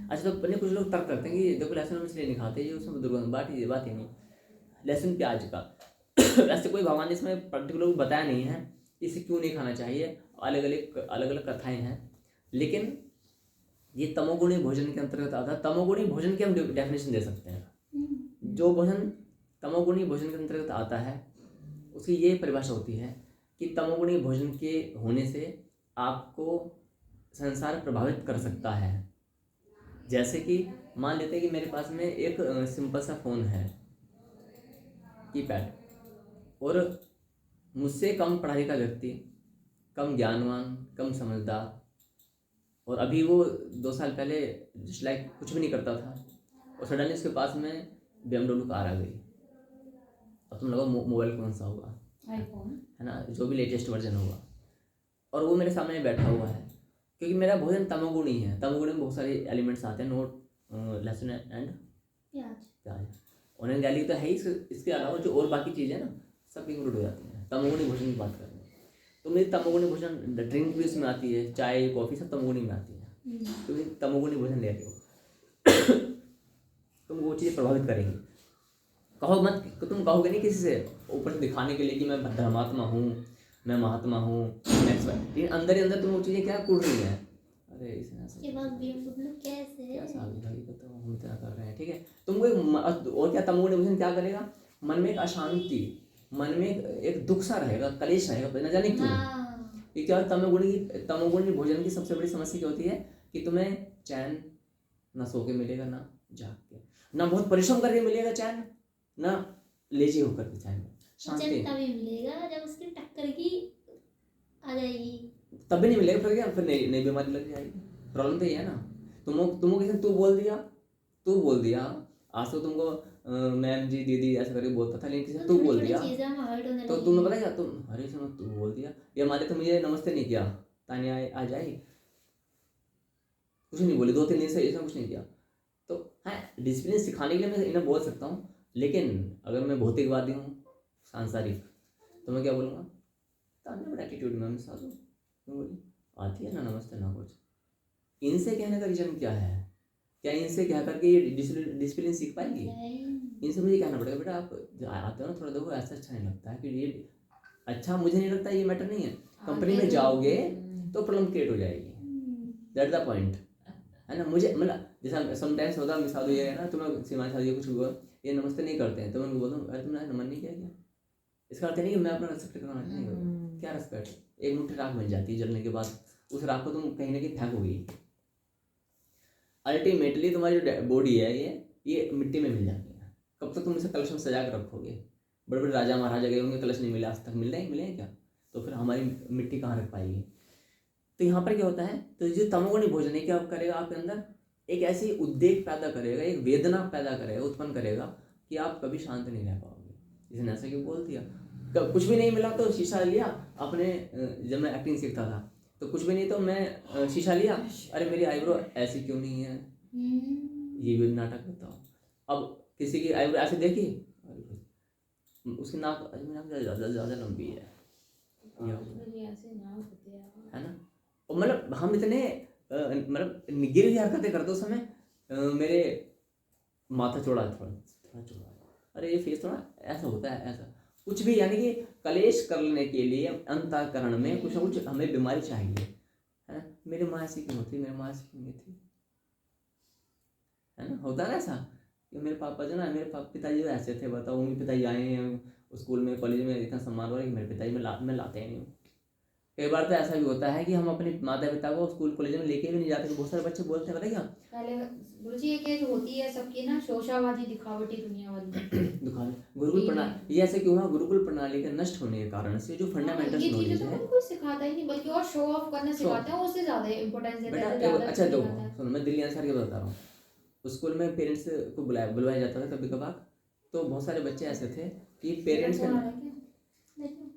अच्छा, तो अपने कुछ लोग तर्क करते हैं कि देखो लहसुन हम इसलिए नहीं खाते, ये उसमें दुर्गंध, बात ही नहीं। लहसुन प्याज का ऐसे कोई भगवान ने इसमें पर्टिकुलर बताया नहीं है इसे क्यों नहीं खाना चाहिए, अलग अलग कथाएं हैं। लेकिन ये तमोगुणी भोजन के अंतर्गत आता है। तमोगुणी भोजन की हम डेफिनेशन दे सकते हैं। जो भोजन तमोगुणी भोजन के अंतर्गत आता है उसकी ये परिभाषा होती है कि तमोगुणी भोजन के होने से आपको संसार प्रभावित कर सकता है। जैसे कि मान लेते हैं कि मेरे पास में एक सिंपल सा फ़ोन है, कीपैड, और मुझसे कम पढ़ाई का व्यक्ति, कम ज्ञानवान, कम समझदार, और अभी वो 2 साल पहले जस्ट लाइक कुछ भी नहीं करता था, और सडनली उसके पास में BMW कार आ गई। अब तुम लोगों मोबाइल कौन सा होगा, आईफोन, है ना, जो भी लेटेस्ट वर्जन होगा, और वो मेरे सामने बैठा हुआ है। क्योंकि मेरा भोजन तमोगुणी है। तमोगुणी में बहुत सारे एलिमेंट्स आते हैं, नोट लहसुन एंड प्याज। ऑनियन गार्लिक तो है ही, इसके अलावा जो और बाकी चीज़ें ना सब इंक्लूड हो जाती हैं। तमोगुणी भोजन की बात करें तो मेरी तमोगुणी भोजन ड्रिंक भी उसमें आती है, चाय कॉफ़ी सब तमोगुणी में आती है। तो तमोगुणी भोजन ले रहे हो तुम वो चीज़ें प्रभावित करेंगी। कहो मत, तुम कहोगे नहीं किसी से ऊपर से दिखाने के लिए कि मैं धर्मात्मा हूँ, मैं महात्मा हूँ, लेकिन अंदर ही अंदर तुम वो चीज़ें क्या कूद रही हैं, अरे इसने क्या साबित भाई बताओ, हम क्या कर रहे हैं, ठीक है। तुमको और क्या तमोगुणी भोजन क्या करेगा, मन में एक अशांति, मन में एक दुख सा रहेगा, कलेश रहेगा, न जाने क्यों। ये क्या तमोगुणी भोजन की सबसे बड़ी समस्या क्या होती है कि तुम्हें चैन ना सो के मिलेगा, ना जाग के, ना बहुत परिश्रम करके मिलेगा चैन, ना लेजी होकर के चैन, शांति तभी मिलेगा जब उसकी टक्कर की आ जाएगी, तभी नहीं मिलेगा। फिर क्या, फिर नई बीमारी लग जाएगी। प्रॉब्लम तो ये है ना, तुमको किसी ने तू बोल दिया। आज तो तुमको मैम जी दीदी ऐसे करके बोलता था, लेकिन किसी ने तू बोल दिया तो तुम्हें पता क्या, तुम अरे सुनो तू बोल दिया, या मान तो मुझे नमस्ते नहीं किया, तानिया आ जाए कुछ नहीं बोली 2-3 दिन से, इसने कुछ नहीं किया। तो हाँ, डिसिप्लिन सिखाने के लिए मैं इन्हें बोल सकता हूँ, लेकिन अगर मैं भौतिकवादी हूँ, सांसारिक, तो मैं क्या बोलूँगा, तानिया बड़ा एटीट्यूड में मिसा दो, मैं बोली आती है ना नमस्ते ना कुछ। इनसे कहने का रीजन क्या है, क्या इनसे कह करके ये डिसिप्लिन सीख पाएंगी? इनसे मुझे कहना पड़ेगा बेटा आप आते हो ना थोड़ा देखो, ऐसा अच्छा नहीं लगता है कि ये अच्छा मुझे नहीं लगता, ये मैटर नहीं है। कंपनी में जाओगे तो प्रॉब्लम क्रिएट हो जाएगी, दैट द पॉइंट, है ना। मुझे मतलब जैसा समटाइम्स होता है, मिसाल ये है ना, तुम्हें सीमा शादी कुछ हुआ, ये नमस्ते नहीं करते हैं, तो मैं बोलता हूँ अरे तुमने नमन नहीं किया क्या? इसका अर्थ नहीं कि मैं अपना रेस्पेक्ट करना नहीं करूँ, क्या रेस्पेक्ट, एक मुट्ठी राख बन जाती है, जलने के बाद उस राख को तुम कहीं ना कहीं फेंकोगी, अल्टीमेटली तुम्हारी जो बॉडी है ये मिट्टी में मिल जाती है। कब तक तुम इसे कलश में सजा कर रखोगे? बड़े बड़े राजा महाराजा गए होंगे, कलश नहीं मिले आज तक, मिल रहे हैं क्या? तो फिर हमारी मिट्टी कहाँ रख पाएगी? तो यहाँ पर क्या होता है, तो जो तमोगुणी भोजन है क्या करेगा, आपके अंदर एक ऐसी उद्वेग पैदा करेगा, एक वेदना पैदा करेगा, उत्पन्न करेगा कि आप कभी शांत नहीं रह पाओगे। इसने ऐसा क्यों बोल दिया, कुछ भी नहीं मिला तो शीशा लिया अपने, जब मैं एक्टिंग सीखता था तो कुछ भी नहीं तो मैं शीशा लिया, अरे मेरी आईब्रो ऐसी क्यों नहीं है, ये भी नाटक करता हूँ। अब किसी की आईब्रो ऐसे देखी, उसकी नाक ज़्यादा लंबी है, ये हो गया, मुझे ऐसे ना होते यार। है ना। और मतलब हम इतने मतलब गिर हुई हरकतें करते उस समय। मेरे माथा चौड़ा थोड़ा थोड़ा चौड़ा, अरे ये फेस थोड़ा ऐसा होता है, ऐसा कुछ भी, यानी कि कलेश करने के लिए अंतःकरण में कुछ ना कुछ हमें बीमारी चाहिए, है ना। मेरी माँ ऐसी क्यों होती, मेरी माँ ऐसी क्यों नहीं थी, है ना। होता है ना ऐसा कि मेरे पापा जो ना, मेरे पिताजी ऐसे थे, बताओ उनके पिताजी आए हैं स्कूल में कॉलेज में, इतना सम्मान हो रहा है कि मेरे पिताजी मैं लाते ही नहीं हूँ। कई बार तो ऐसा भी होता है कि हम अपने माता पिता को स्कूल कॉलेज में लेके भी नहीं जाते। बहुत सारे बच्चे बोलते हैं, पता है क्या, पहले गुरुजी एक एज होती है सबकी ना, शोशाबाजी दिखावटी दुनिया वाली। दुकान गुरुकुल प्रणाली, ये ऐसे क्यों है, गुरुकुल प्रणाली के नष्ट होने के कारण से जो फंडामेंटल ये चीजें नॉलेज तो है, हमें कोई सिखाता ही नहीं, बल्कि और शो ऑफ करना सिखाते हैं, उससे ज्यादा इंपॉर्टेंस देते बेटा हैं, देखो, ज्यादा अच्छा देखो सिखाता है। सुनो, मैं दिल्ली आंसर के बता रहा हूँ। स्कूल में पेरेंट्स को बुलवाया जाता था कभी कभार, तो बहुत सारे बच्चे ऐसे थे कि पेरेंट्स के, फोन आ रहा है क्या? देखो।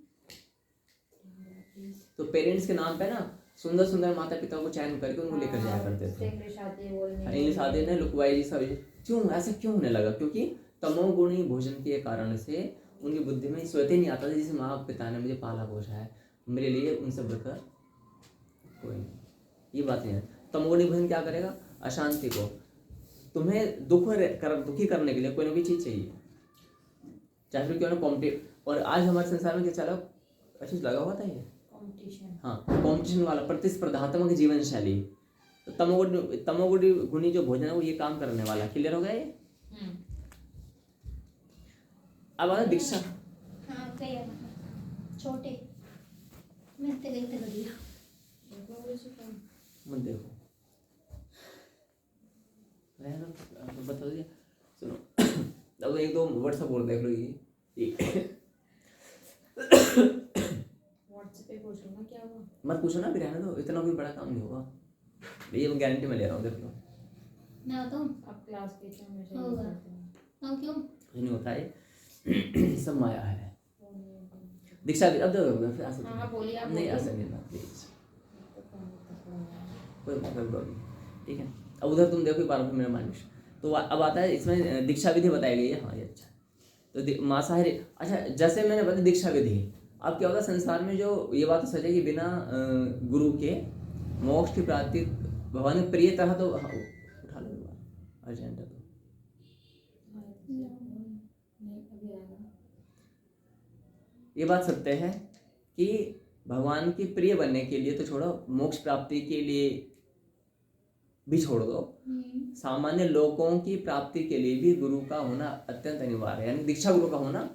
तो पेरेंट्स के नाम पे ना सुंदर सुंदर माता पिता को चयन करके उनको लेकर जाया करते थे। इंग्लिश आती है बोलने, इंग्लिश आते ने लुकवाई सब, क्यों ऐसा क्यों होने लगा, क्योंकि तमोगुणी भोजन के कारण से उनकी बुद्धि में सोचते ही नहीं आता था, जिस माँ पिता ने मुझे पाला पोसा है, मेरे लिए उनसे बढ़कर कोई नहीं, ये बात नहीं है। तमोगुणी भोजन क्या करेगा, अशांति को, तुम्हें दुखी करने के लिए कोई ना कोई चीज़ चाहिए, चाहे फिर क्यों ना कॉम्पिटिटिव। और आज हमारे संसार में क्या चला, अच्छा लगा हुआ था ये कंपटीशन। हाँ, कंपटीशन वाला प्रतिस्पर्धात्मक जीवन शैली। तो तमोगुणी जो भोजन है वो ये काम करने वाला, क्लियर हो गया ये। अब आता दीक्षा। हाँ गया छोटे मैं ते गई गया मत देखो, रहना तो बता दिया। सुनो अब एक दो व्हाट्सएप और देख लो, ये व्हाट्सएप पे पूछ लो ना क्या हुआ। मत पूछो ना, भी रहने दो, इतना कोई बड़ा काम नहीं होगा, ये मैं गारंटी में ले रहा हूँ, देख लो मैं बताऊँ अब क्लास के तो हमेशा होगा। ये करते हैं। हाँ क्यों कुछ नहीं होता है, सब माया है। दीक्षा भी अब देखो फिर ऐसे हाँ बोलिए आप नहीं, बोलिए। ऐसे नहीं ना प्लीज, कोई मतलब ठीक है। अब उधर तुम देखो एक बार मेरा मानिश, तो अब आता है इसमें दीक्षा विधि बताई गई है। हाँ ये अच्छा, तो मांसाहारी, अच्छा जैसे मैंने बताया दीक्षा विधि। अब क्या होता है संसार में, जो ये बात तो सच है कि बिना गुरु के मोक्ष की प्राप्ति भगवान ने प्रिय तरह, तो हाँ, उठा लो एक बार अर्जेंट है तो, नहीं अभी आएगा। ये बात सत्य है कि भगवान की प्रिय बनने के लिए तो छोड़ो, मोक्ष प्राप्ति के लिए भी छोड़ दो, सामान्य लोगों की प्राप्ति के लिए भी गुरु का होना अत्यंत अनिवार्य है, यानी दीक्षा गुरु का होना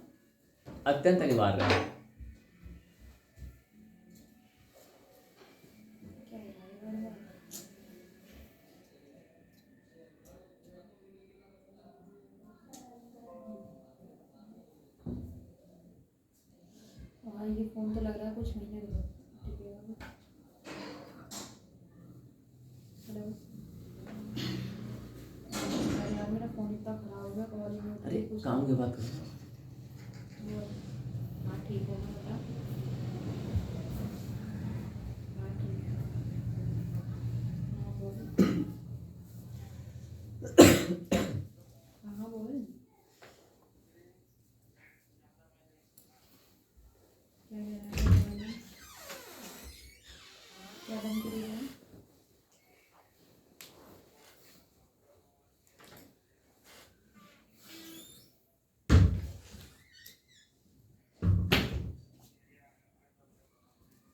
अत्यंत अनिवार्य है। हाँ ये फोन तो लग रहा है कुछ महीने टिकेगा। हेलो यार मेरा फोन इतना खराब हो गया, कॉल ही नहीं होती अरे कुछ। काम की बात करो। हाँ ठीक हो गया बता। हाँ ठीक है। हाँ बोल। हाँ बोल। क्या कह रहा है, क्या बंद करेगा?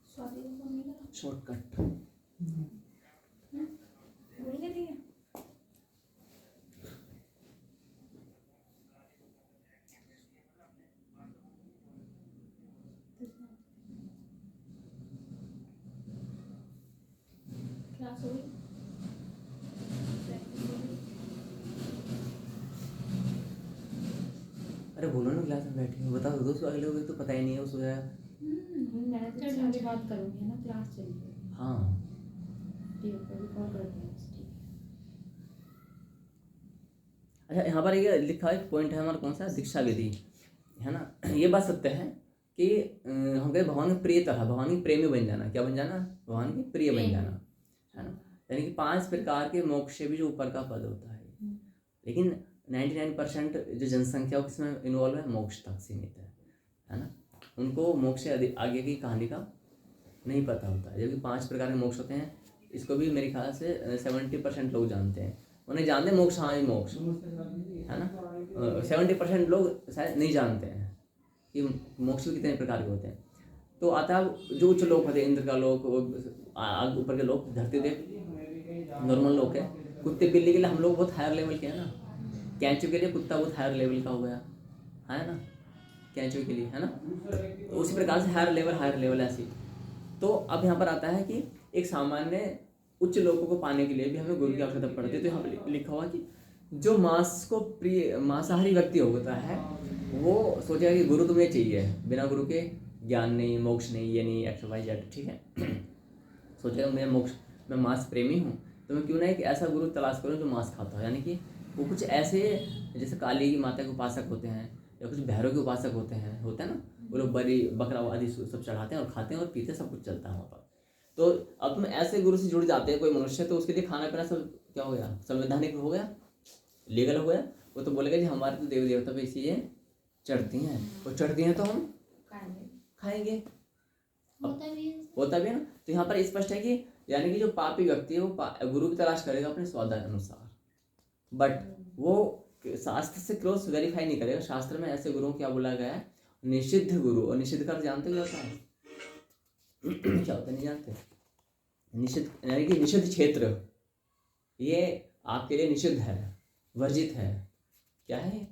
स्वाति को फोन मिला? शॉर्टकट वही कर दिया। क्लास हो गई? अरे बोलो ना, क्लास में बैठी हो, बताओ दोस्त अगले हो गए तो पता ही नहीं है वो सोया। मैं तो तुझसे आगे बात करूंगी, है ना, क्लास चल रही है। हाँ ठीक है अभी कॉल करते हैं, ठीक है। अच्छा, यहाँ पर ये लिखा है पॉइंट है हमारा, कौन सा, दीक्षा विधि, है ना। ये बात सत्य है कि हम कहे भगवान के प्रिय तरह, भगवान की प्रेमी बन जाना, क्या बन जाना, भगवान के प्रिय बन जाना, है ना। यानी कि 5 प्रकार के मोक्ष से भी जो ऊपर का पद होता है, लेकिन 99% जो जनसंख्या किसमें इन्वॉल्व है, मोक्ष तक सीमित है ना। उनको मोक्ष से आगे की कहानी का नहीं पता होता है। जबकि 5 प्रकार के मोक्ष होते हैं, इसको भी मेरे ख्याल से 70% लोग जानते हैं। उन्हें जानते हैं मोक्ष, हाँ ये मोक्ष है ना। 70% लोग शायद नहीं जानते हैं कि मोक्ष भी कितने प्रकार के होते हैं। तो आता है जो उच्च लोक होते हैं, इंद्र का लोक, आग ऊपर के लोग, धरती देव नॉर्मल लोग है। कुत्ते बिल्ली के लिए हम लोग बहुत हायर लेवल के हैं ना, कैंचू के लिए कुत्ता बहुत हायर लेवल का हो गया है ना, कैंचू के लिए है ना। तो उसी प्रकार से हायर लेवल ऐसी। तो अब यहाँ पर आता है कि एक सामान्य उच्च लोगों को पाने के लिए भी हमें गुरु की आवश्यकता पड़ती है। तो यहाँ पर लिखा हुआ कि जो मांस को प्रिय मांसाहारी व्यक्ति होता है वो सोचेगा कि गुरु तुम्हें चाहिए, बिना गुरु के ज्ञान नहीं, मोक्ष नहीं, ये नहीं, XYZ, ठीक है। सोचेगा मैं मोक्ष, मैं मांस प्रेमी हूँ, तो मैं क्यों ना एक ऐसा गुरु तलाश करूँ जो मांस खाता हो। यानी कि वो कुछ ऐसे, जैसे काली की माता के उपासक होते हैं या कुछ भैरव के उपासक होते हैं ना, वो लोग बड़ी बकरा आदि सब चढ़ाते हैं और खाते हैं और पीते हैं, सब कुछ चलता है वहाँ पर। तो अब तुम ऐसे गुरु से जुड़ जाते हैं कोई मनुष्य, तो उसके लिए खाना पीना सब क्या हो गया, संवैधानिक हो गया, लीगल हो गया। वो तो बोलेगा जी हमारे तो देवी देवता पे ये चीज़ें चढ़ती हैं, और चढ़ती हैं तो हम खाएंगे। होता भी है ना। तो यहाँ पर स्पष्ट है कि यानी कि जो पापी व्यक्ति है वो गुरु की तलाश करेगा अपने स्वाद अनुसार, बट वो शास्त्र से क्रॉस वेरीफाई नहीं करेगा। शास्त्र में ऐसे गुरुओं क्या बोला गया है, निषिद्ध गुरु। और निषिद्ध कर जानते क्या होता है क्या होता है, नहीं जानते। निषिद्ध यानी कि निषिद्ध क्षेत्र, ये आपके लिए निषिद्ध है, वर्जित है। क्या है,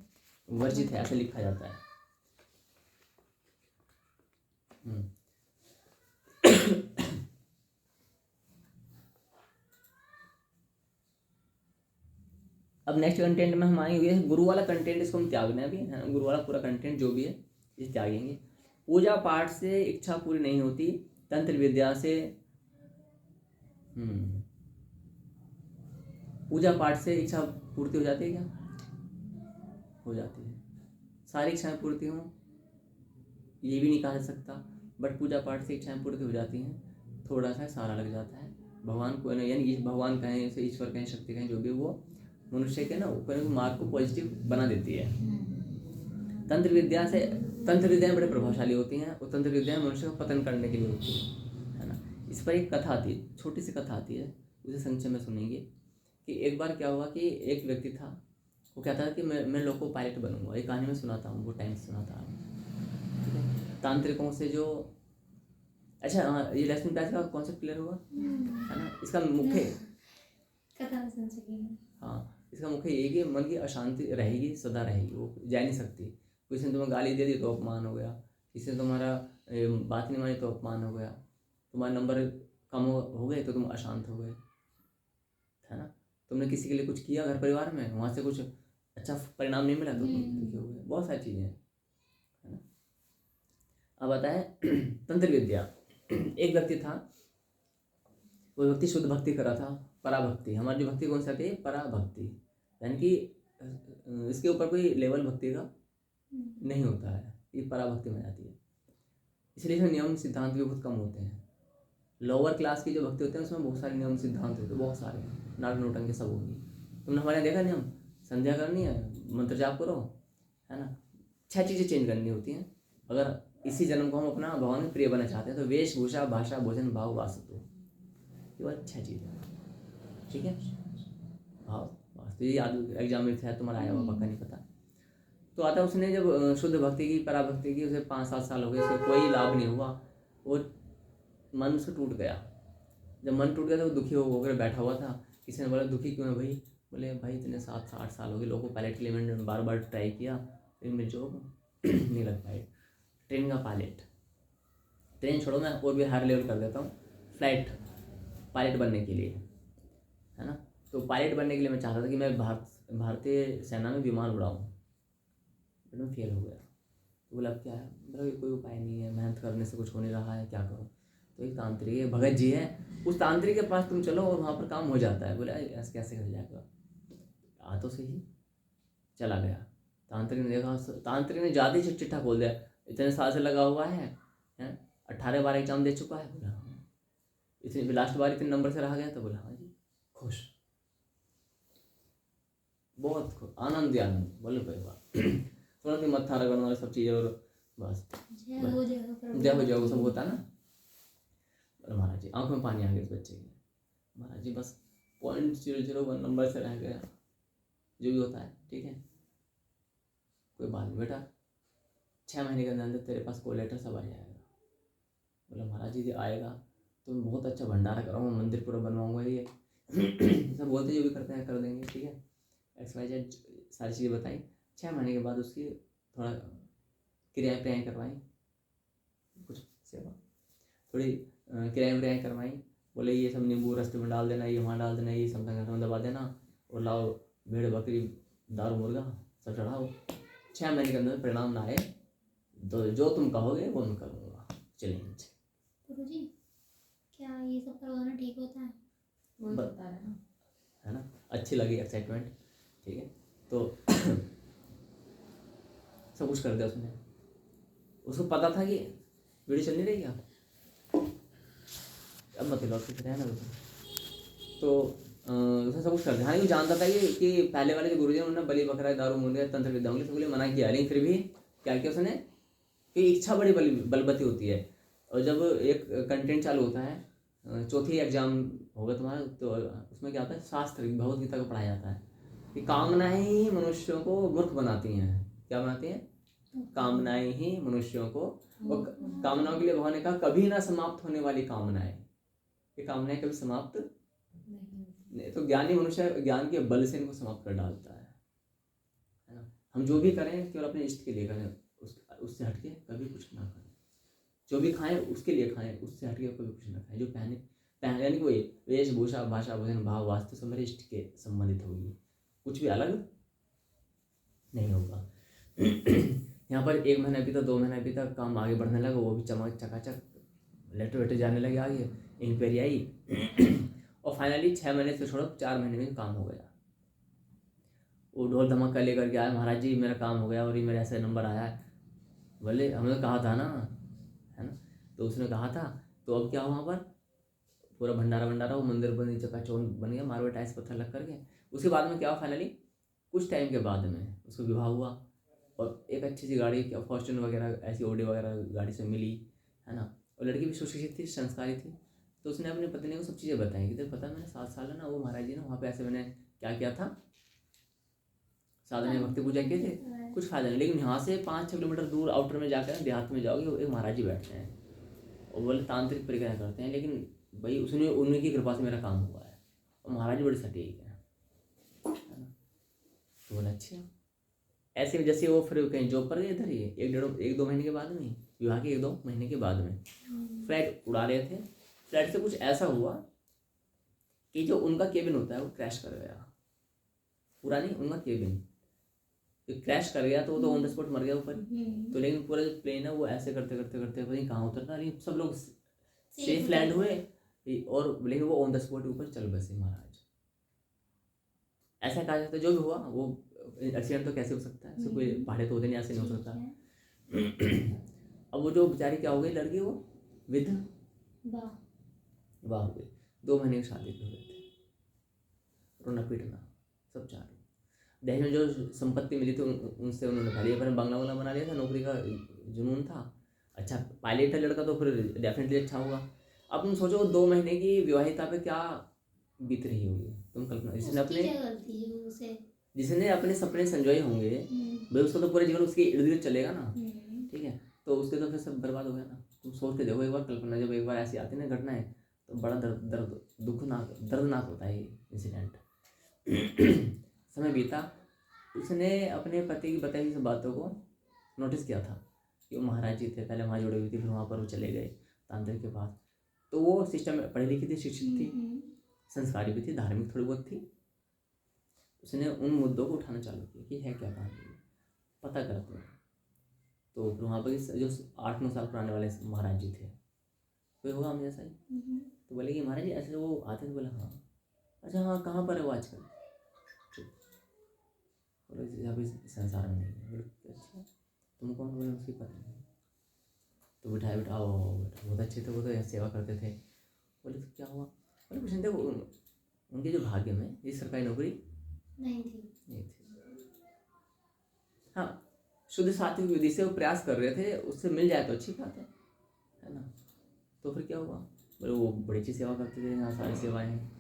वर्जित है, ऐसे लिखा जाता है। अब नेक्स्ट कंटेंट में हम आएंगे, गुरु वाला कंटेंट इसको हम त्यागना है अभी, है ना। गुरु वाला पूरा कंटेंट जो भी है इसे त्यागेंगे। पूजा पाठ से इच्छा पूरी नहीं होती, तंत्र विद्या से पूजा पाठ से इच्छा पूर्ति हो जाती है क्या, हो जाती है। सारी इच्छाएं पूर्ति हों ये भी नहीं कहा जा सकता, बट पूजा पाठ से इच्छाएं पूर्ति हो जाती हैं। थोड़ा सा सारा लग जाता है भगवान को, यानी भगवान कहें, इसे ईश्वर कहें, शक्ति कहें, जो भी वो मनुष्य के ना ऊपर मार्ग को पॉजिटिव बना देती है। तंत्र विद्याएं बड़े प्रभावशाली होती हैं, और तंत्र विद्याएं मनुष्य को पतन करने के लिए होती है ना। इस पर एक कथा आती है, छोटी सी कथा आती है, उसे संक्षेप में सुनेंगे। कि एक बार क्या हुआ कि एक व्यक्ति था, वो कहता था कि मैं लोको पायलट बनूंगा। एक कहानी में सुनाता हूँ, वो टाइम से सुनाता हूँ, ठीक है। तांत्रिकों से जो, अच्छा हाँ, ये लक्ष्मी प्याज का कॉन्सेप्ट क्लियर हुआ है ना। इसका मुख्य कथा सुन सकेंगे। हाँ, इसका मुख्य ये कि मन की अशांति रहेगी, सदा रहेगी, वो जा नहीं सकती। किसी ने तुम्हें गाली दे दी तो अपमान हो गया, किसी ने तुम्हारा बात नहीं मानी तो अपमान हो गया, तुम्हारे नंबर कम हो गए तो तुम अशांत हो गए, है ना। तुमने किसी के लिए कुछ किया घर परिवार में, वहाँ से कुछ अच्छा परिणाम नहीं मिला तो तुम दुखी हो गए। बहुत सारी चीज़ें हैं, है ना। अब आता है तंत्र विद्या। एक व्यक्ति था, वो व्यक्ति शुद्ध भक्ति कर रहा था, पराभक्ति। हमारी जो भक्ति कौन सी आती है, पराभक्ति, यानी कि इसके ऊपर कोई लेवल भक्ति का नहीं होता है, ये पराभक्ति में आती है। इसलिए इसमें नियम सिद्धांत भी बहुत कम होते हैं। लोअर क्लास की जो भक्ति होते हैं उसमें बहुत सारे नियम सिद्धांत होते हैं, बहुत सारे, नाटक नोटंकी सब होगी। तुमने हमारे यहाँ देखा नियम, संध्या करनी है, मंत्र जाप करो, है ना। 6 चीज़ें चेंज करनी होती हैं। अगर इसी जन्म को हम अपना भगवान में प्रिय बनना चाहते हैं तो वेशभूषा, भाषा, भोजन, भाव, वास्तु, केवल 6 चीज़ें, ठीक है। भाव वास्तु, ये याद एग्जाम में शायद तुम्हारा आया हुआ, पक्का नहीं पता। तो आता उसने जब शुद्ध भक्ति की, पराभक्ति की, उसे 5-7 साल हो गए, उसे कोई लाभ नहीं हुआ, वो मन से टूट गया। जब मन टूट गया तो वो दुखी होकर बैठा हुआ था। किसी ने बोला दुखी क्यों है भाई, बोले भाई इतने 7-8 साल हो गए, लोगों को पायलट के लिए मैंने बार बार ट्राई किया, लेकिन मेरी जॉब नहीं लग पाई। ट्रेन का पायलट, ट्रेन छोड़ो, मैं और भी हायर लेवल कर देता हूँ, फ्लाइट पायलट बनने के लिए, है ना। तो पायलट बनने के लिए मैं चाहता था कि मैं भारतीय सेना में विमान उड़ाऊँ, बट मैं फेल हो गया। तो बोला अब क्या है, मतलब कोई उपाय नहीं है, मेहनत करने से कुछ हो नहीं रहा है, क्या करो। तो एक तांत्रिक है, भगत जी है, उस तांत्रिक के पास तुम चलो और वहाँ पर काम हो जाता है। बोला ऐसे कैसे कर जाएगा, आ तो सही। चला गया, तांत्रिक ने देखा, तांत्रिक ने ज़्यादा ही चिट्ठा खोल दिया, इतने साल से लगा हुआ है 18 बार एग्जाम दे चुका है। बोला हाँ। इतने लास्ट बार इतने नंबर से रहा गया, तो बोला हाँ जी, खुश, बहुत खुश, आनंद। बोले भाई वाह। तुरंत ही मत्था रगड़ना और सब चीज़ें, और बस जय हो प्रभु। जय हो जय हो सब होता है ना। और महाराज जी आंखों में पानी आ गया इस बच्चे के। महाराज जी बस 0.001 नंबर से रह गया, जो भी होता है ठीक है, कोई बात नहीं बेटा, 6 महीने के अंदर तेरे पास कोई लेटर सब आ जाएगा। बोला महाराज जी आएगा तो मैं बहुत अच्छा भंडारा कराऊंगा, मंदिर पूरा बनवाऊंगा, ये सब बोलते जो भी करते हैं कर देंगे ठीक है। XYZ सारी चीज़ें बताई। 6 महीने के बाद उसकी थोड़ा क्रियाएँ करवाई, कुछ सेवा थोड़ी क्रियाएँ करवाई। बोले ये सब नींबू रस में डाल देना, ये वहाँ डाल देना, ये सब में दबा देना, और लाओ भेड़ बकरी दारू मुर्गा सब चढ़ाओ। 6 महीने के अंदर परिणाम ना आए तो जो तुम कहोगे वो मैं करूँगा। चैलेंज। गुरुजी क्या ये सब करवाना ठीक होता है? वही बता रहा है है ना, अच्छी लगी एक्साइटमेंट ठीक है। तो सब कुछ कर दिया उसने। उसको पता था कि वीडियो चल नहीं रही क्या, अब मत लौट के रहना तो उसने सब कुछ कर दिया। हाँ ये जानता था कि पहले वाले जो गुरुजी ने उन्होंने बलि बकरा दारू मुर्गा तंत्र विद्या उंगली सबके लिए मना किया, लेकिन फिर भी क्या किया उसने कि इच्छा बड़ी बलवती होती है। और जब एक कंटेंट चालू होता है, चौथी एग्जाम होगा तुम्हारा, तो उसमें क्या होता है, शास्त्र भगवद गीता को पढ़ाया जाता है कि कामनाएं ही मनुष्यों को मूर्ख बनाती हैं। क्या बनाती हैं? कामनाएं ही मनुष्यों को, और कामनाओं के लिए भगवान ने कहा कभी ना समाप्त होने वाली कामनाएं, ये कामनाएं कभी समाप्त नहीं। तो ज्ञानी मनुष्य ज्ञान के बल से इनको समाप्त कर डालता है ना। हम जो भी करें केवल अपने इष्ट के लिए करें, उससे हटके कभी कुछ ना करें। जो भी खाएं उसके लिए खाएं, उससे हटके कभी कुछ ना खाएं। जो पहने यानी कोई वेशभूषा भाषा भोजन भाव वास्तु सब मेरे इष्ट के संबंधित होगी, कुछ भी अलग नहीं होगा। यहाँ पर 1 महीना बीता, 2 महीना बीता, काम आगे बढ़ने लगा, वो भी चमक चकाचक लेटर वेटर जाने लगे आगे, इंक्वायरी आई और फाइनली 6 महीने से छोड़ो 4 महीने में काम हो गया। वो ढोल धमाका लेकर के आया, महाराज जी मेरा काम हो गया और ये मेरा ऐसा नंबर आया है। बोले हमने कहा था ना, है ना। तो उसने कहा था, तो अब क्या हुआ वहाँ पर पूरा भंडारा वो मंदिर बन चकाचौंध बन गया, मार्बल टाइल्स पत्थर लग करके। उसके बाद में क्या हुआ, फाइनली कुछ टाइम के बाद में उसको विवाह हुआ और एक अच्छी सी गाड़ी फॉर्च्यूनर वगैरह ऐसी ऑडी वगैरह गाड़ी से मिली, है ना। और लड़की भी सुशिक्षित थी, संस्कारी थी। तो उसने अपनी पत्नी को सब चीज़ें बताई कि तेरे पता मैंने 7 साल है ना वो महाराज जी ने वहाँ पे ऐसे मैंने क्या किया था, साधना भक्ति पूजा किए थे, कुछ फायदा नहीं। लेकिन यहाँ से 5-6 किलोमीटर दूर आउटर में जाकर देहात में जाओगे, एक महाराज जी बैठते हैं और बोले तांत्रिक परिक्रिया करते हैं, लेकिन भाई उसने उन्हीं की कृपा से मेरा काम हुआ है और महाराज जी बड़े सटीक है ना। तो बोला अच्छा। ऐसे में जैसे वो फिर कहीं जॉब पर गए, इधर ही 1-2 महीने के बाद में, विवाह के 1-2 महीने के बाद में फ्लाइट उड़ा रहे थे। फ्लाइट से कुछ ऐसा हुआ कि जो उनका केबिन होता है वो क्रैश कर गया, पूरा नहीं, उनका केबिन क्रैश कर गया। तो वो तो ऑन द स्पॉट मर गया ऊपर। तो लेकिन पूरा जो प्लेन है वो ऐसे करते करते करते पता नहीं कहाँ उतरता, लेकिन सब लोग सेफ लैंड हुए और लेकिन वो ऑन द स्पॉट ऊपर चल बसे महाराज। ऐसा कहा जाता है जो भी हुआ वो एक्सीडेंट तो कैसे हो सकता है, कोई पहाड़े तो होते नहीं, ऐसे नहीं हो सकता। अब वो जो बेचारी क्या हो गई लड़की, वो वाह हो गई। 2 महीने की शादी के हुए थे, रोना पीटना सब चालू। दहेज में जो संपत्ति मिली थी उनसे उन्होंने खा लिया, बंगला वंगला बना लिया था, नौकरी का जुनून था, अच्छा पायलट है लड़का तो फिर डेफिनेटली अच्छा होगा। अब तुम सोचो 2 महीने की विवाहिता पे क्या बीत रही होगी, तुम कल्पना। जिसने अपने सपने संजोए होंगे भाई उसका तो पूरा जीवन उसके इर्द गिर्द चलेगा ना, ठीक है। तो उसके तो फिर सब बर्बाद हो गया ना। तुम सोच के देखो एक बार, कल्पना जब एक बार ऐसी आती ना घटनाएं तो बड़ा दर्दनाक होता है ये इंसिडेंट। समय बीता, उसने अपने पति की बताई हुई सब बातों को नोटिस किया था कि वो महाराज जी थे, पहले वहाँ जुड़ी हुई थी, फिर वहाँ पर वो चले गए तांत्रिक के पास। तो वो सिस्टम में पढ़ी लिखी थी, शिक्षित थी, संस्कारी भी थी, धार्मिक थोड़ी बहुत थी। उसने उन मुद्दों को उठाना चालू किया कि है क्या कहानी, पता करते हैं। तो वहाँ पर जो 8-9 साल पुराने वाले महाराज जी थे, कोई होगा हम जैसा ही। तो बोले कि महाराज जी ऐसे वो आते थे। बोला हाँ, अच्छा हाँ कहाँ पर है वो आजकल? बोले अभी संसार में नहीं है। बोले अच्छा तुम कौन? बोले उसकी पता नहीं। तो बिठाओ बेटा बहुत अच्छे थे वो, तो सेवा करते थे। बोले तो क्या हुआ? बोले कुछ नहीं थे, उनके जो भाग्य में ये सरकारी नौकरी नहीं थी। हाँ शुद्ध सात्विक विधि से वो प्रयास कर रहे थे, उससे मिल जाए तो अच्छी बात है ना। तो फिर क्या हुआ, बोले वो बड़ी अच्छी सेवा करते थे, यहाँ सारी सेवाएं हैं,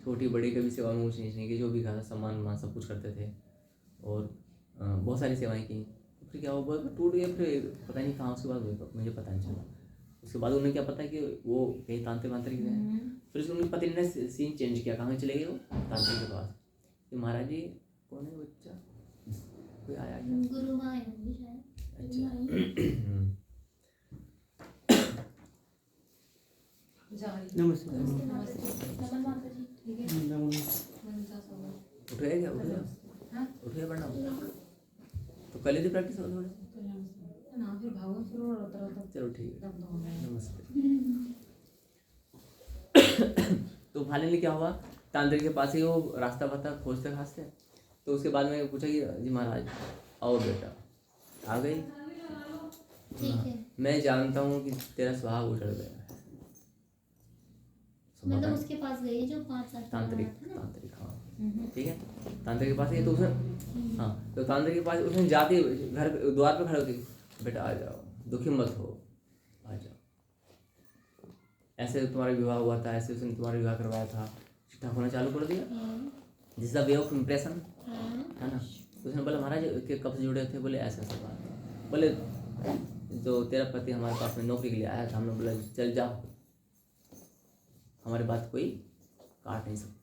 छोटी बड़ी कभी सेवा में ऊँच नीच नहीं की, जो भी कहा सम्मान मान सब कुछ करते थे और बहुत सारी सेवाएं की। तो फिर क्या हुआ, बहुत टूट गया। फिर पता नहीं कहाँ उसके बाद हुई, मुझे पता नहीं चला। उसके बाद उन्हें क्या पता कि वो कहीं तांत्रिक वांत्रिक गए। फिर उसके उनके पति ने सीन चेंज किया, कहाँ चले गए वो, तांत्रिक के पास कि महाराज जी कौन है बच्चा, कोई आया क्या? गुरु माँ होंगी शायद। अच्छा नमस्ते। नमन माता जी, ठीक है। उठ गए क्या, उठ गया? हाँ? उठ गया पढ़ना? तो कल ही तो प्रैक्टिस हो थोड़ी। ना फिर भागो शुरू होता रहता। चलो ठीक है, तब तो होगा। नमस्ते। तो फाइनली क्या हुआ, तांत्रिक के पास ही वो रास्ता पता खोजते खासते। तो उसके बाद में पूछा कि जी महाराज आओ बेटा, आ गई। ठीक है, मैं जानता हूँ कि तेरा स्वभाव उजड़ गया है। मतलब उसके पास गई है जो 5 साल तांत्रिक, पुराना था ना। तांत्रिक हाँ ठीक है, तांत्रिक के पास ही तो उसने हाँ, तो तांत्रिक के पास उसने जाती घर द्वार पे खड़े होती, बेटा आ जाओ, दुखी मत हो, आ जाओ, ऐसे तुम्हारा विवाह हुआ था, ऐसे उसने तुम्हारा विवाह करवाया था, ठीक होना चालू कर दिया। This the way of impression, है ना। तो उसने बोला महाराज के कब से जुड़े थे, बोले ऐसा ऐसा बात। बोले जो तेरा पति हमारे पास में नौकरी के लिए आया था, हमने बोला चल जाओ, हमारी बात कोई काट नहीं सकता।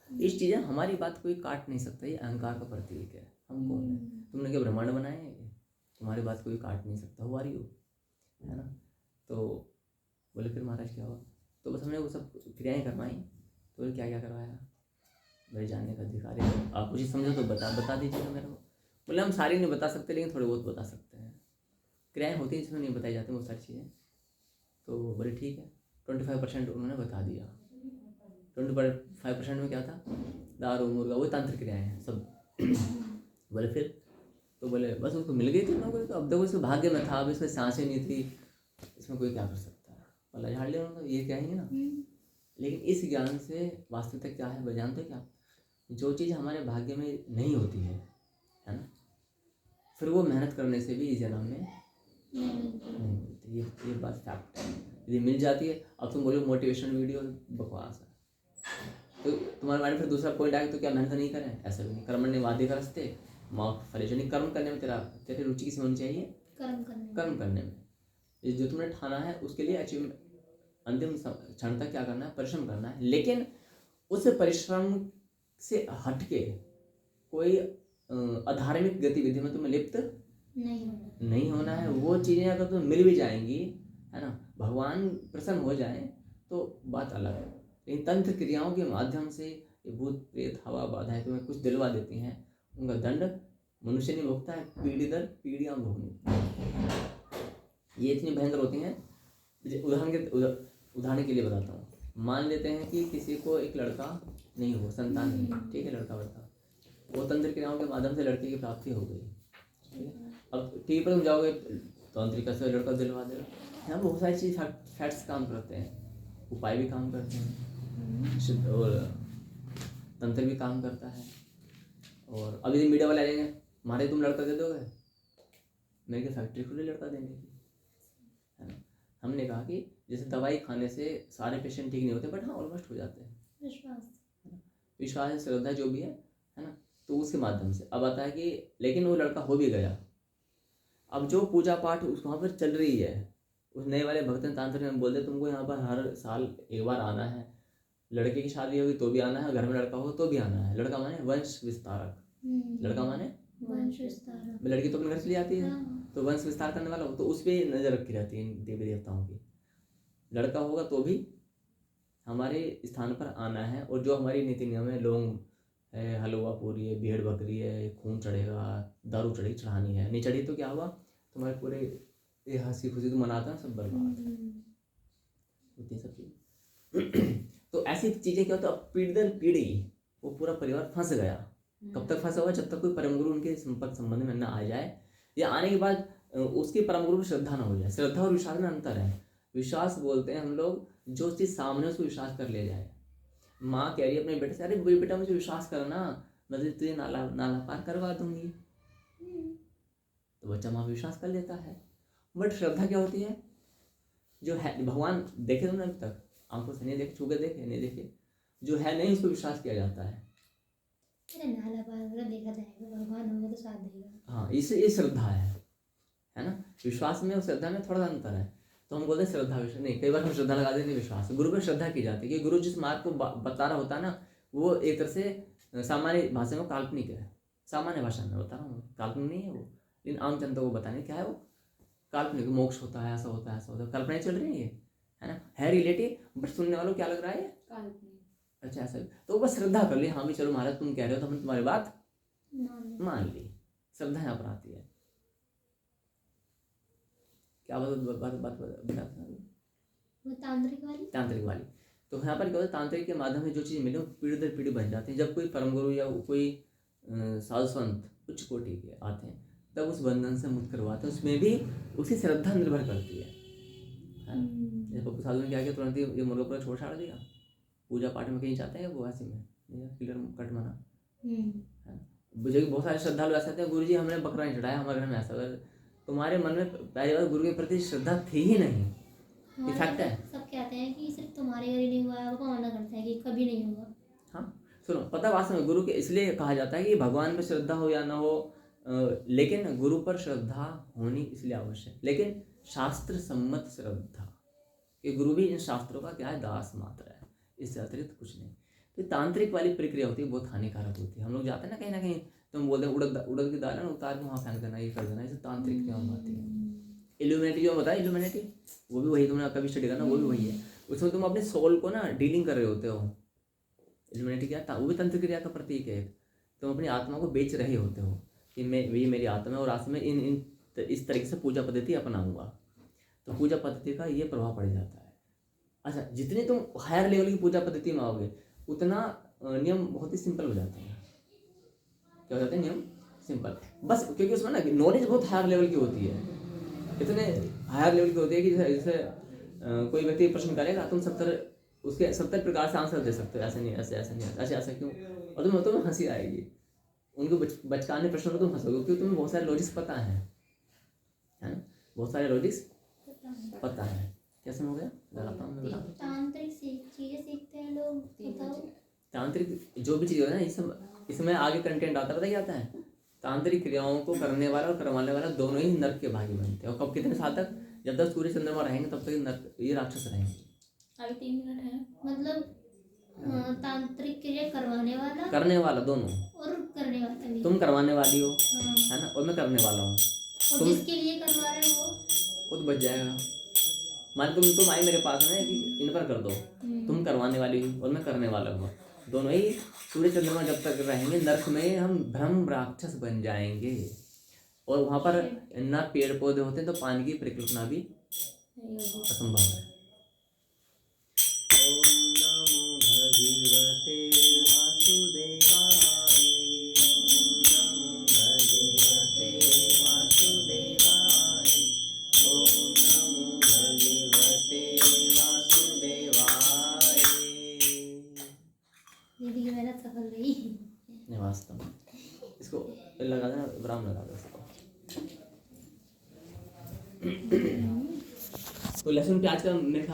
इस चीज़ें हमारी बात कोई काट नहीं सकता, ये अहंकार का प्रतीक है। हम कौन है, तुमने क्या ब्रह्मांड बनाए हैं, तुम्हारी बात कोई काट नहीं सकता, हुआ रही हो, है ना। तो बोले फिर महाराज क्या हुआ, तो बस हमने वो सब क्रियाएं करवाई। तो बोले क्या क्या करवाया, मेरे जानने का अधिकार है, आप कुछ समझो तो बता दीजिएगा मेरे को। बोले हम सारी नहीं बता सकते, लेकिन थोड़ी बहुत बता सकते हैं। क्रियाएं होती हैं जिसमें नहीं बताई जाती वो सारी चीज़ें। तो बोले ठीक है, 25% उन्होंने बता दिया। 25% में क्या था, दारू मुर्गा वो तंत्र क्रियाएं हैं सब। बोले फिर, तो बोले बस उसको मिल गई थी नौकरी, तो अब देखो इसके भाग्य में था, अब इसमें सांसें नहीं थी, इसमें कोई क्या कर सकता है, बोला झाड़ लिया उन्होंने, ये कहेंगे ना। लेकिन इस ज्ञान से वास्तविकता क्या है, जानते हो क्या, जो चीज़ हमारे भाग्य में नहीं होती है ना, फिर वो मेहनत करने से भी इस जन्म में नहीं मिलती। ये बात फैक्ट है। यदि मिल जाती है, अब तुम बोलो मोटिवेशनल वीडियो बकवास है, तो तुम्हारे माइंड में फिर दूसरा पॉइंट आएगा, तो क्या मेहनत नहीं करें, ऐसा भी नहीं। कर्मण्येवाधिकारस्ते माँ फलेषु, कर्म करने में तेरी रुचि किसमें होनी चाहिए, कर्म करने में। ये जो तुमने ठाना है उसके लिए अचीव अंतिम क्षण तक क्या करना है, परिश्रम करना है। लेकिन उस परिश्रम से हटके कोई अधार्मिक गतिविधि में तुम्हें लिप्त नहीं होना है। वो चीज़ें अगर तुम्हें मिल भी जाएंगी, है ना, भगवान प्रसन्न हो जाए तो बात अलग है। लेकिन तंत्र क्रियाओं के माध्यम से ये भूत प्रेत हवा बाधाएं तुम्हें कुछ दिलवा देती हैं, उनका दंड मनुष्य नहीं भोगता है, पीढ़ी दर पीढ़ियाँ भोगनी। ये इतनी भयंकर होती हैं। उदाहरण के लिए बताता हूँ। मान लेते हैं कि किसी को एक लड़का नहीं हुआ, संतान नहीं, ठीक है, लड़का बड़का, वो तंत्र क्रियाओं के माध्यम से लड़के की प्राप्ति हो गई, ठीक है। अब टीवी पर तुम जाओगे, तंत्रिका से लड़का दिलवा देगा। यहाँ बहुत सारी चीज़ फैक्ट्स काम करते हैं, उपाय भी काम करते हैं, और तंत्र भी काम करता है। और अभी मीडिया वाले आएंगे, मारे तुम लड़का दे दोगे, मेरे की फैक्ट्री खुली लड़का देने की, है ना। हमने कहा कि जैसे दवाई खाने से सारे पेशेंट ठीक नहीं होते, बट हाँ ऑलमोस्ट हो जाते हैं। विश्वास श्रद्धा जो भी है ना, तो उसके माध्यम से अब आता है कि लेकिन वो लड़का हो भी गया। अब जो पूजा पाठ उस वहाँ पर चल रही है, उस नए वाले भक्त तांत्रिक में बोलते तुमको यहाँ पर हर साल एक बार आना है, लड़के की शादी होगी तो भी आना है, घर में लड़का हो तो भी आना है। लड़का माने वंश विस्तारक, लड़का माने वंश विस्तारक। लड़की तो अपने घर से ले आती है, तो वंश विस्तार करने वाला हो, तो उस पर नजर रखी रहती है देवी देवताओं की। लड़का होगा तो भी हमारे स्थान पर आना है, और जो हमारी नीति नियम है, लौंग है, हलवा पूरी है, भेड़ बकरी है, खून चढ़ेगा, दारू चढ़ी चढ़ानी है, नहीं चढ़ी तो क्या हुआ, तुम्हारे पूरे ये हंसी खुशी तो मनाता है सब बर्बाद होती है सब चीज़। तो ऐसी चीज़ें क्या होता है, पीढ़ी दर पीढ़ी वो पूरा परिवार फंस गया। कब तक फंसा हुआ, जब तक कोई परम गुरु उनके संपर्क संबंध में न आ जाए, या आने के बाद उसकी परम गुरु की श्रद्धा न हो जाए। श्रद्धा और विश्वास में अंतर है। विश्वास बोलते हैं हम लोग जो चीज़ सामने उसको विश्वास कर लिया जाए। माँ कह रही है अपने बेटे से, अरे बेटा मुझे विश्वास करना, मैं तुझे नाला पार करवा दूंगी, तो बच्चा वहाँ विश्वास कर लेता है। बट श्रद्धा क्या होती है? जो है भगवान देखे तुमने अभी तक, आंखों से नहीं देखे, छू के देखे नहीं देखे, जो है नहीं उसको विश्वास किया जाता है। अरे नाला पार अगर देखा जाएगा, भगवान होगा तो साथ देगा। हाँ, ये श्रद्धा है ना। विश्वास में और श्रद्धा में थोड़ा सा अंतर है। तो हम बोलते हैं श्रद्धा विश्वास नहीं, कई बार हम श्रद्धा लगा देते हैं विश्वास। गुरु पर श्रद्धा की जाती है कि गुरु जिस मार्ग को बता रहा होता है ना, वो एक तरह से सामान्य भाषा में काल्पनिक है। सामान्य भाषा में बता रहा हूँ, काल्पनिक नहीं है वो, लेकिन आम जनता को बताने क्या है वो काल्पनिक। मोक्ष होता है, ऐसा होता है, ऐसा होता है, कल्पना चल रही है ना, है रिलेटिव, बट सुनने वालों क्या लग रहा है काल्पनिक। अच्छा ऐसा। तो बस श्रद्धा कर ली, हाँ भी चलो महाराज तुम कह रहे हो तो हमने तुम्हारी बात मान ली। श्रद्धा यहाँ पर आती है। क्या बात वो तांत्रिक वाली। तांत्रिक वाली। तो यहाँ पर क्या होता है, तांत्रिक के माध्यम से जो चीज़ मिले वो पीढ़ी दर पीढ़ी बन जाती है। जब कोई परम गुरु या कोई साधु संत उच्च कोटि के आते हैं तब उस बंधन से मुक्त करवाते हैं। उसमें भी उसी श्रद्धा निर्भर करती है ना। जैसे पप्पू साधु ने क्या किया, तुरंत ये मुर्गा पूरा छोड़ छाड़ दिया, पूजा पाठ में कहीं जाते हैं वो ऐसे में किलर कट मना है। मुझे बहुत सारे श्रद्धालु ऐसे आते हैं, गुरु जी हमने बकरा नहीं चढ़ाया, हमारे घर में ऐसा। अगर तुम्हारे मन में पहली बार गुरु के प्रति श्रद्धा थी ही नहीं, इफेक्ट है। सब कहते हैं कि सिर्फ तुम्हारे घर ही नहीं हुआ है, वो मना करते हैं कि कभी नहीं होगा। हाँ सुनो, पता वास्तव में गुरु के इसलिए कहा जाता है कि भगवान पर श्रद्धा हो या ना हो, लेकिन गुरु पर श्रद्धा होनी इसलिए आवश्यक, लेकिन शास्त्र सम्मत श्रद्धा। ये गुरु भी इन शास्त्रों का क्या है, दास मात्र है, इससे अतिरिक्त कुछ नहीं। तो तांत्रिक वाली प्रक्रिया होती है, बहुत हानिकारक होती है। हम लोग जाते हैं ना कहीं तो हम बोलते हैं उड़द की दाल है ना, उतार के वहाँ फेंक देना, ये कर देना, इसे तांत्रिक क्यों आती है। इल्यूमिनेटी जो बताया, इल्यूमिनेटी वो भी वही, तुमने कभी स्टडी करना, वो भी वही है। उसमें तुम अपने सोल को ना डीलिंग कर रहे होते हो। इल्यूमिनेटी क्या था, वो भी तंत्र क्रिया का प्रतीक है। तुम अपनी आत्मा को बेच रहे होते हो कि मैं, ये मेरी आत्मा है और आज मैं इस तरीके से पूजा पद्धति अपनाऊंगा। तो पूजा पद्धति का ये प्रभाव पड़ जाता है। अच्छा, जितनी तुम हायर लेवल की पूजा पद्धति में आओगे उतना नियम बहुत ही सिंपल हो जाते हैं। क्या हो जाते हैं नियम सिंपल, बस क्योंकि उसमें ना नॉलेज बहुत हायर लेवल की होती है। इतने हायर लेवल की होती है कि जैसे कोई व्यक्ति प्रश्न करेगा, तुम 70 प्रकार से आंसर दे सकते हो, ऐसे नहीं, ऐसे ऐसे नहीं, ऐसे ऐसे क्यों, और तुम्हें हंसी आएगी। उनको बचकाने प्रश्नों में तुम हंसोगे क्योंकि तुम्हें बहुत सारे लॉजिक्स पता है ना, बहुत सारे लॉजिक्स पता है। कैसे हो गया, लगाता हूँ मैं। तांत्रिक चीजें सीखते हैं लोग, बताओ। तांत्रिक जो भी चीज़ है ना, इसमें आगे कंटेंट आता, पता क्या आता है, तांत्रिक क्रियाओं को करने वाला और करवाने वाला दोनों ही नर्क के भागी बनते हैं। और कब, कितने साल तक, जब तक सूर्य चंद्रमा रहेंगे तब तक नर्क, ये राक्षस रहेंगे। अभी 3 मिनट है। मतलब तांत्रिक क्रिया करवाने वाला दोनों, और करने वाला भी। तुम करवाने वाली हो हाँ। है ना, और मैं करने वाला हूँ। और जिसके लिए करवा रहे हो वो तो बच जाएगा। मान तुम आई मेरे पास में कि इन पर कर दो, तुम करवाने वाली हो और मैं करने वाला हूँ, दोनों ही सूर्य चंद्रमा जब तक रहेंगे नर्क में हम ब्रह्म राक्षस बन जाएंगे। और वहाँ पर ना पेड़ पौधे होते हैं तो पानी की परिकल्पना भी असंभव है। दीदी की मेहनत सफल रही। नहीं वास्तव में इसको लगा देना, विराम लगा दो इसको। तो लहसुन प्याज का मेरे